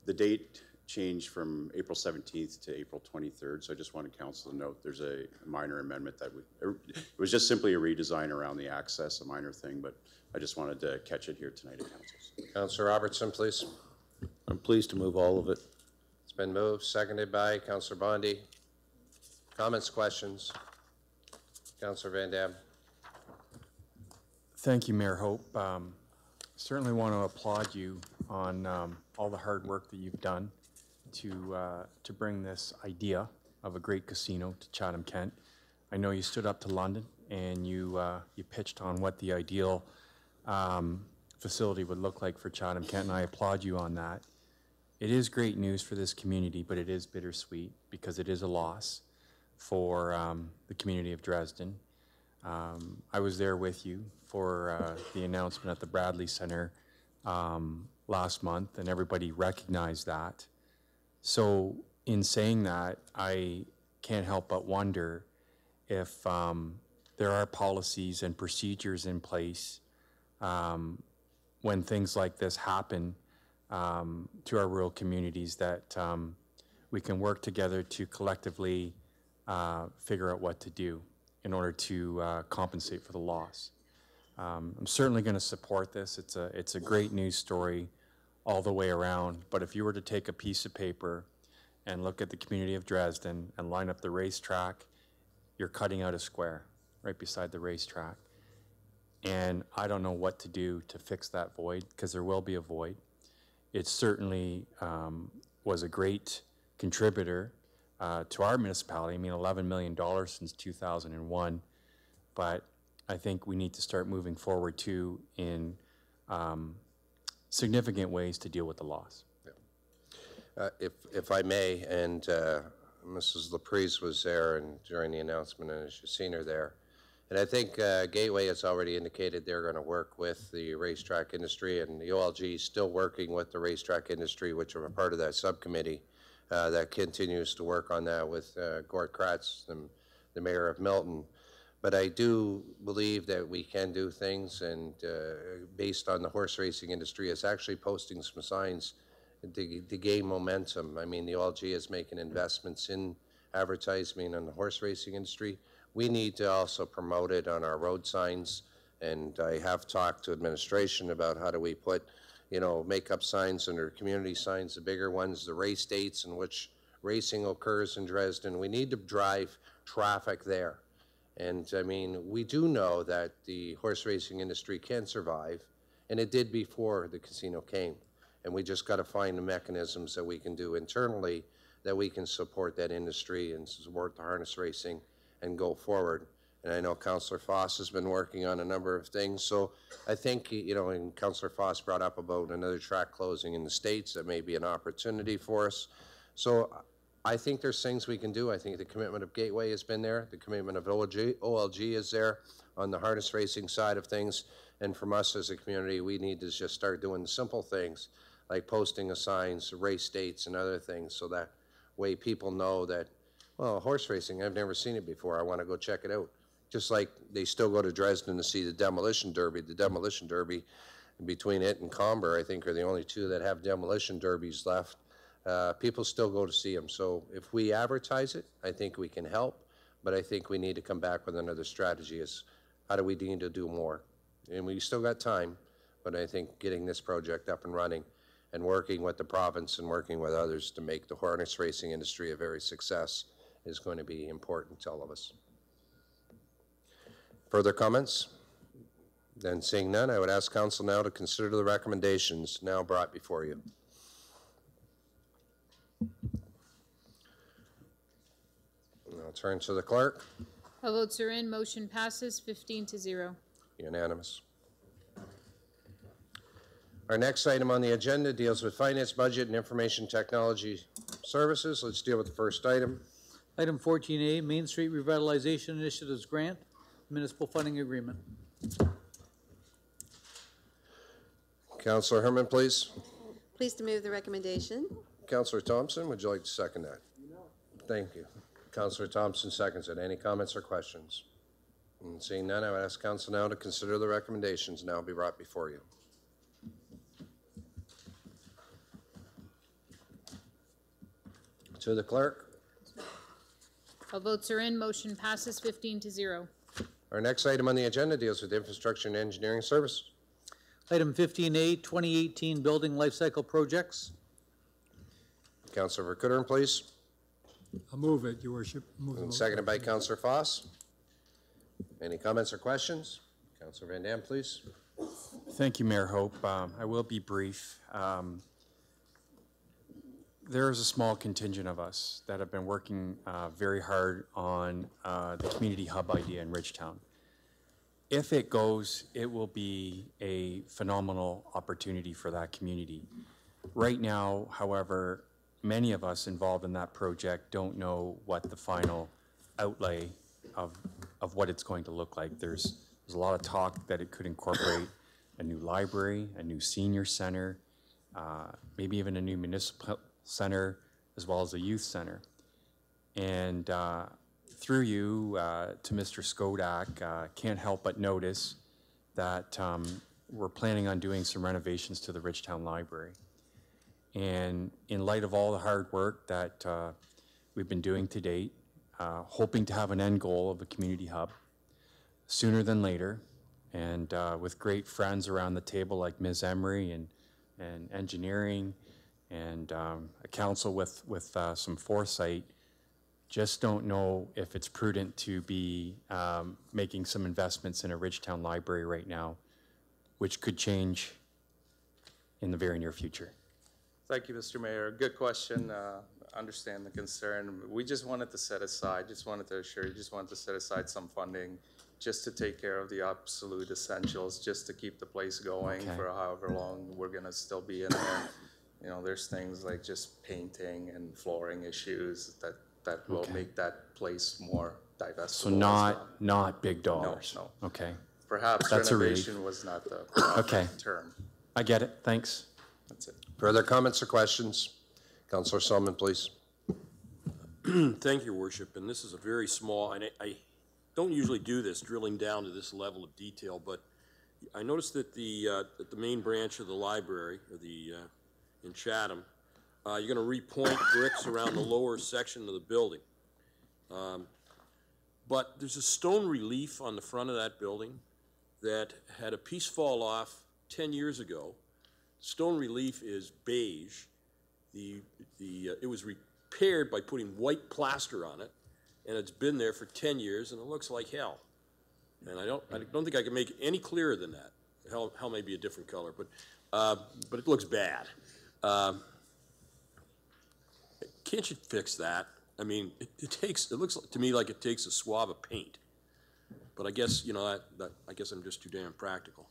the date changed from April 17th to April 23rd. So I just wanted council to note there's a minor amendment that it was just simply a redesign around the access, a minor thing, but I just wanted to catch it here tonight at council. Councilor Robertson, please. I'm pleased to move all of it. It's been moved, seconded by Councillor Bondi. Comments, questions? Councillor Van Dam. Thank you, Mayor Hope. Certainly want to applaud you on all the hard work that you've done to bring this idea of a great casino to Chatham-Kent. I know you stood up to London and you pitched on what the ideal facility would look like for Chatham-Kent, and I applaud you on that. It is great news for this community, but it is bittersweet because it is a loss for the community of Dresden. I was there with you for the announcement at the Bradley Center last month, and everybody recognized that. So in saying that, I can't help but wonder if there are policies and procedures in place when things like this happen to our rural communities that we can work together to collectively figure out what to do in order to compensate for the loss. I'm certainly going to support this. It's a great news story all the way around, but if you were to take a piece of paper and look at the community of Dresden and line up the racetrack, you're cutting out a square right beside the racetrack. And I don't know what to do to fix that void, because there will be a void. It certainly was a great contributor to our municipality. I mean, $11 million since 2001. But I think we need to start moving forward too in significant ways to deal with the loss. If I may, and Mrs. LaPrise was there and during the announcement, and as you've seen her there. And I think Gateway has already indicated they're going to work with the racetrack industry, and the OLG is still working with the racetrack industry, which are a part of that subcommittee that continues to work on that with Gort Kratz, the mayor of Milton. But I do believe that we can do things, and based on the horse racing industry, is actually posting some signs to gain momentum. I mean, the OLG is making investments in advertising on the horse racing industry. We need to also promote it on our road signs, and I have talked to administration about how do we put, make-up signs under community signs, the bigger ones, the race dates in which racing occurs in Dresden. We need to drive traffic there. And I mean, we do know that the horse racing industry can survive, and it did before the casino came. And we just got to find the mechanisms that we can do internally that we can support that industry and support the harness racing and go forward. And I know Councillor Foss has been working on a number of things. So I think, and Councillor Foss brought up about another track closing in the States that may be an opportunity for us. So I think there's things we can do. I think the commitment of Gateway has been there. The commitment of OLG is there on the harness racing side of things. And from us as a community, we need to just start doing the simple things like posting of signs, race dates, and other things, so that way people know that, well, horse racing, I've never seen it before. I want to go check it out. Just like they still go to Dresden to see the Demolition Derby. The Demolition Derby, between it and Comber, I think are the only two that have demolition derbies left. People still go to see them. So if we advertise it, I think we can help. But I think we need to come back with another strategy is how do we need to do more? And we still got time, but I think getting this project up and running and working with the province and working with others to make the harness racing industry a very success is going to be important to all of us. Further comments? Then seeing none, I would ask council now to consider the recommendations now brought before you. I'll turn to the clerk. All votes are in. Motion passes 15-0. Unanimous. Our next item on the agenda deals with finance, budget, and information technology services. Let's deal with the first item. Item 14A, Main Street Revitalization Initiatives Grant, Municipal Funding Agreement. Councillor Herman, please. Pleased to move the recommendation. Councillor Thompson, would you like to second that? No. Thank you. Councillor Thompson seconds it. Any comments or questions? And seeing none, I would ask council now to consider the recommendations now be brought before you. To the clerk. All votes are in. Motion passes 15-0. Our next item on the agenda deals with infrastructure and engineering services. Item 15A, 2018 Building Lifecycle Projects. Councilor Verkooten, please. I'll move it, Your Worship. Move the And motion. seconded by Councilor Foss. Any comments or questions? Councilor Van Dam, please. Thank you, Mayor Hope. I will be brief. There is a small contingent of us that have been working very hard on the community hub idea in Ridgetown. If it goes, it will be a phenomenal opportunity for that community. Right now, however, many of us involved in that project don't know what the final outlay of what it's going to look like. There's a lot of talk that it could incorporate a new library, a new senior center, maybe even a new municipal center, as well as a youth center. And through you to Mr. Skodak, can't help but notice that we're planning on doing some renovations to the Ridgetown Library. And in light of all the hard work that we've been doing to date, hoping to have an end goal of a community hub sooner than later, and with great friends around the table like Ms. Emery and engineering and a council with some foresight, just don't know if it's prudent to be making some investments in a Ridgetown library right now, which could change in the very near future. Thank you, Mr. Mayor. Good question. Understand the concern. We just wanted to set aside, just wanted to set aside some funding just to take care of the absolute essentials, just to keep the place going for however long we're gonna still be in there. You know, there's things like just painting and flooring issues that will make that place more digestible. So not big dollars? No. Okay. Perhaps that's renovation was not the proper term. I get it. Thanks. That's it. Further comments or questions? Councilor Solomon, please. Thank you, Your Worship. And this is a very small, and I don't usually do this, drilling down to this level of detail, but I noticed that the main branch of the library, or in Chatham, you're going to repoint bricks around the lower section of the building. But there's a stone relief on the front of that building that had a piece fall off 10 years ago. Stone relief is beige. It was repaired by putting white plaster on it, and it's been there for 10 years, and it looks like hell. And I don't think I can make it any clearer than that. Hell may be a different color, but it looks bad. Can't you fix that? I mean, it looks to me like it takes a swab of paint. But I guess, you know, I guess I'm just too damn practical.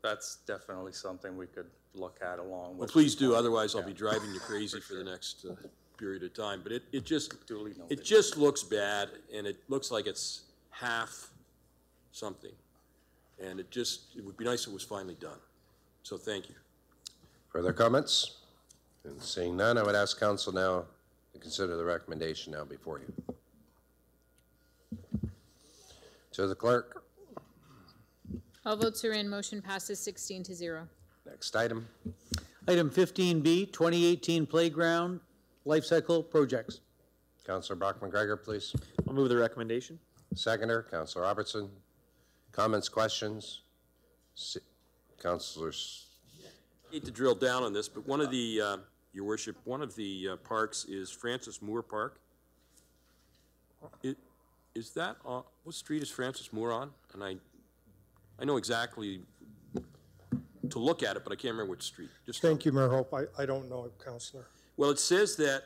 That's definitely something we could look at along with. Well, please do, otherwise I'll be driving you crazy for the next period of time. But it just looks bad, and it looks like it's half something. And it would be nice if it was finally done. So thank you. Further comments? And seeing none, I would ask council now to consider the recommendation now before you. To the clerk. All votes are in. Motion passes 16-0. Next item. Item 15B, 2018 Playground Life Cycle Projects. Councilor Brock McGregor, please. I'll move the recommendation. Seconder, Councilor Robertson. Comments, questions? Councilors. I hate to drill down on this, but one of the, Your Worship, one of the parks is Francis Moore Park. Is that on, what street is Francis Moore on? And I know exactly to look at it, but I can't remember which street. Thank you, Mayor Hope. I don't know, Councilor. Well, it says that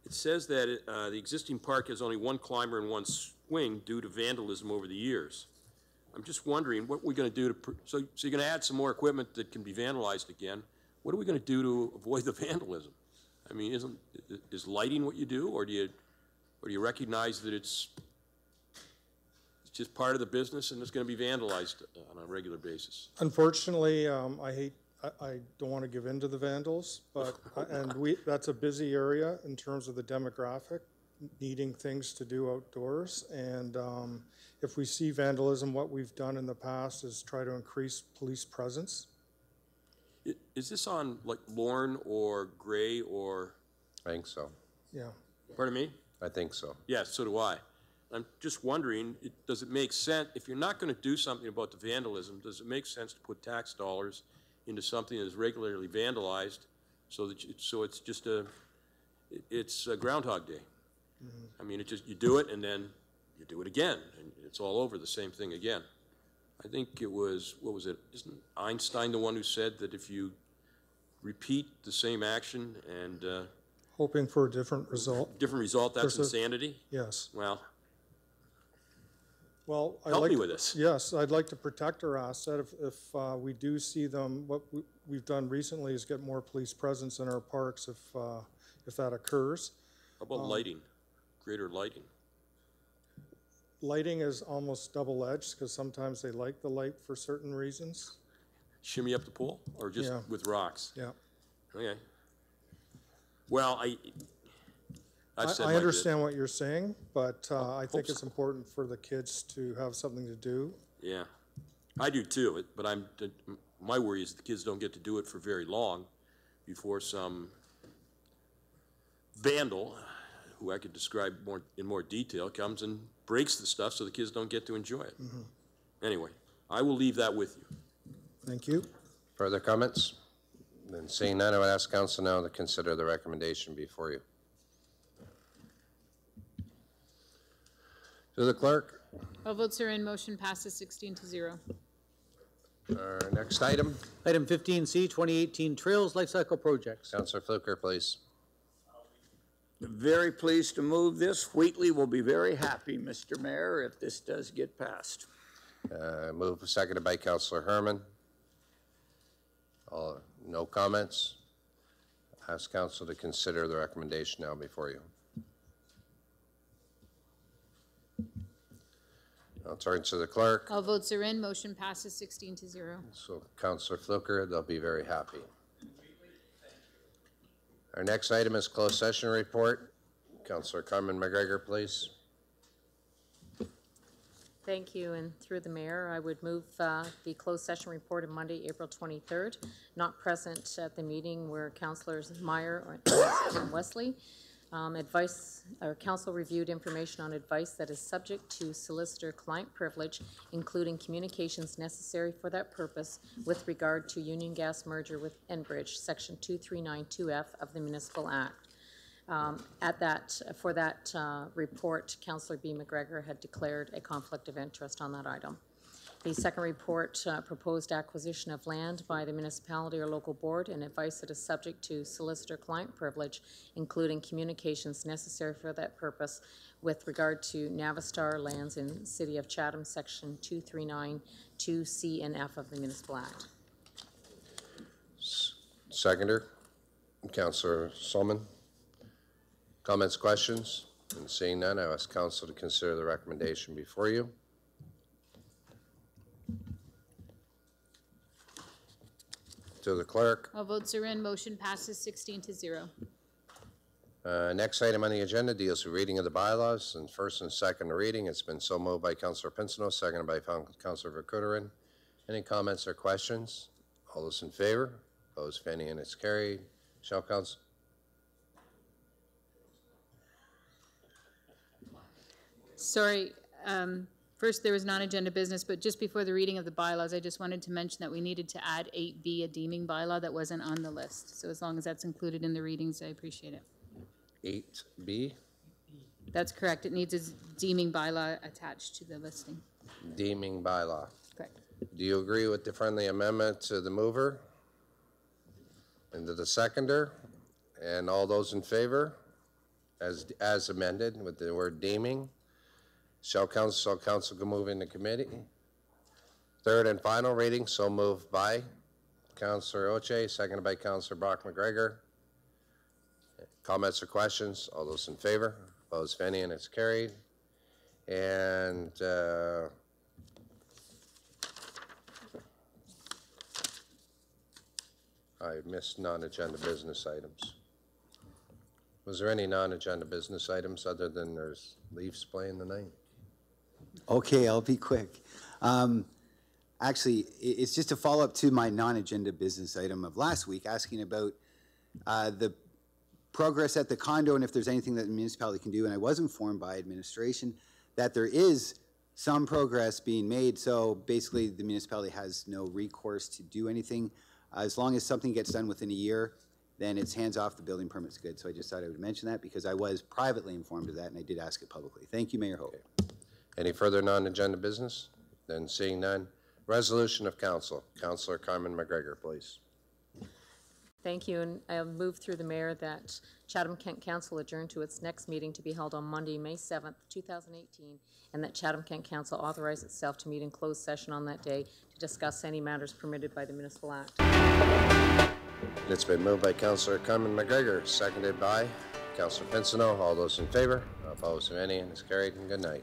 the existing park has only one climber and one swing due to vandalism over the years. I'm just wondering what we're going to do to, so you're going to add some more equipment that can be vandalized again. What are we going to do to avoid the vandalism? I mean, is lighting what you do, or do you recognize that it's just part of the business and it's going to be vandalized on a regular basis? Unfortunately, I don't want to give in to the vandals, but that's a busy area in terms of the demographic, needing things to do outdoors. And if we see vandalism, what we've done in the past is try to increase police presence. Is this on like Lorne or Gray or? I think so. Yeah. Pardon me? I think so. Yes, so do I. I'm just wondering, does it make sense, if you're not going to do something about the vandalism, does it make sense to put tax dollars into something that is regularly vandalized so it's just it's Groundhog Day. I mean, it just, you do it and then you do it again, and it's all over the same thing again. I think it was, what was it? Isn't Einstein the one who said that if you repeat the same action and Hoping for a different result. that's insanity? Yes. Well, Well, help me with this. Yes, I'd like to protect our asset. If we do see them, what we've done recently is get more police presence in our parks if that occurs. How about lighting, greater lighting? Lighting is almost double-edged because sometimes they like the light for certain reasons. Shimmy up the pole or just Yeah. with rocks? Yeah. Okay. Well, I've said I my understand what you're saying, but I think so. it's important for the kids to have something to do. Yeah, I do too, but my worry is the kids don't get to do it for very long before some vandal, who I could describe in more detail, comes and breaks the stuff so the kids don't get to enjoy it. Anyway, I will leave that with you. Thank you. Further comments? Then seeing none, I would ask council now to consider the recommendation before you. To the clerk. All votes are in. Motion passes 16-0. Our next item. Item 15C, 2018 Trails Life Cycle Projects. Councillor Fluker, please. Very pleased to move this. Wheatley will be very happy, Mr. Mayor, if this does get passed. Move seconded by Councillor Herman. No comments. Ask council to consider the recommendation now before you. I'll turn to the clerk. All votes are in. Motion passes 16-0. So Councillor Fluker, they'll be very happy. Our next item is closed session report. Councillor Carmen McGregor, please. Thank you, and through the mayor, I would move the closed session report of Monday, April 23rd. Not present at the meeting were Councillors Meyer and Wesley. Council reviewed information on advice that is subject to solicitor-client privilege, including communications necessary for that purpose with regard to Union Gas merger with Enbridge, Section 2392F of the Municipal Act. For that report, Councillor B. McGregor had declared a conflict of interest on that item. The second report proposed acquisition of land by the municipality or local board and advice that is subject to solicitor-client privilege, including communications necessary for that purpose with regard to Navistar lands in City of Chatham, Section 2392C and F of the Municipal Act. Seconder, Councillor Solomon. Comments, questions? And seeing none, I ask council to consider the recommendation before you. To the clerk. All votes are in. Motion passes 16-0. Next item on the agenda deals with reading of the bylaws and first and second reading. It's been so moved by Councillor Pinsino, seconded by Councillor Verkuterin. Any comments or questions? All those in favor? Opposed, if any, and it's carried. Shall council? Sorry, first there was non-agenda business, but just before the reading of the bylaws, I just wanted to mention that we needed to add 8B, a deeming bylaw that wasn't on the list. So as long as that's included in the readings, I appreciate it. 8B? That's correct. It needs a deeming bylaw attached to the listing. Deeming bylaw. Correct. Do you agree with the friendly amendment to the mover and to the seconder? And all those in favor, as amended with the word deeming? Shall council can move into committee? Third and final reading, so moved by Councillor Oche, seconded by Councillor Brock McGregor. Comments or questions? All those in favor? Opposed, if any, and it's carried. And I missed non-agenda business items. Was there any non-agenda business items other than there's Leafs playing tonight? Okay, I'll be quick. Actually, it's just a follow-up to my non-agenda business item of last week, asking about the progress at the condo and if there's anything that the municipality can do. And I was informed by administration that there is some progress being made. So basically, the municipality has no recourse to do anything as long as something gets done within a year. then it's hands off, the building permit's good. So I just thought I would mention that because I was privately informed of that and I did ask it publicly. Thank you, Mayor Hope. Any further non-agenda business? Then seeing none, resolution of council. Councilor Carmen McGregor, please. Thank you, and I'll move through the mayor that Chatham-Kent Council adjourn to its next meeting to be held on Monday, May 7th, 2018, and that Chatham-Kent Council authorize itself to meet in closed session on that day to discuss any matters permitted by the Municipal Act. It's been moved by Councilor Carmen McGregor, seconded by Councilor Pincinel. All those in favor? Opposed, if any, and it's carried, and good night.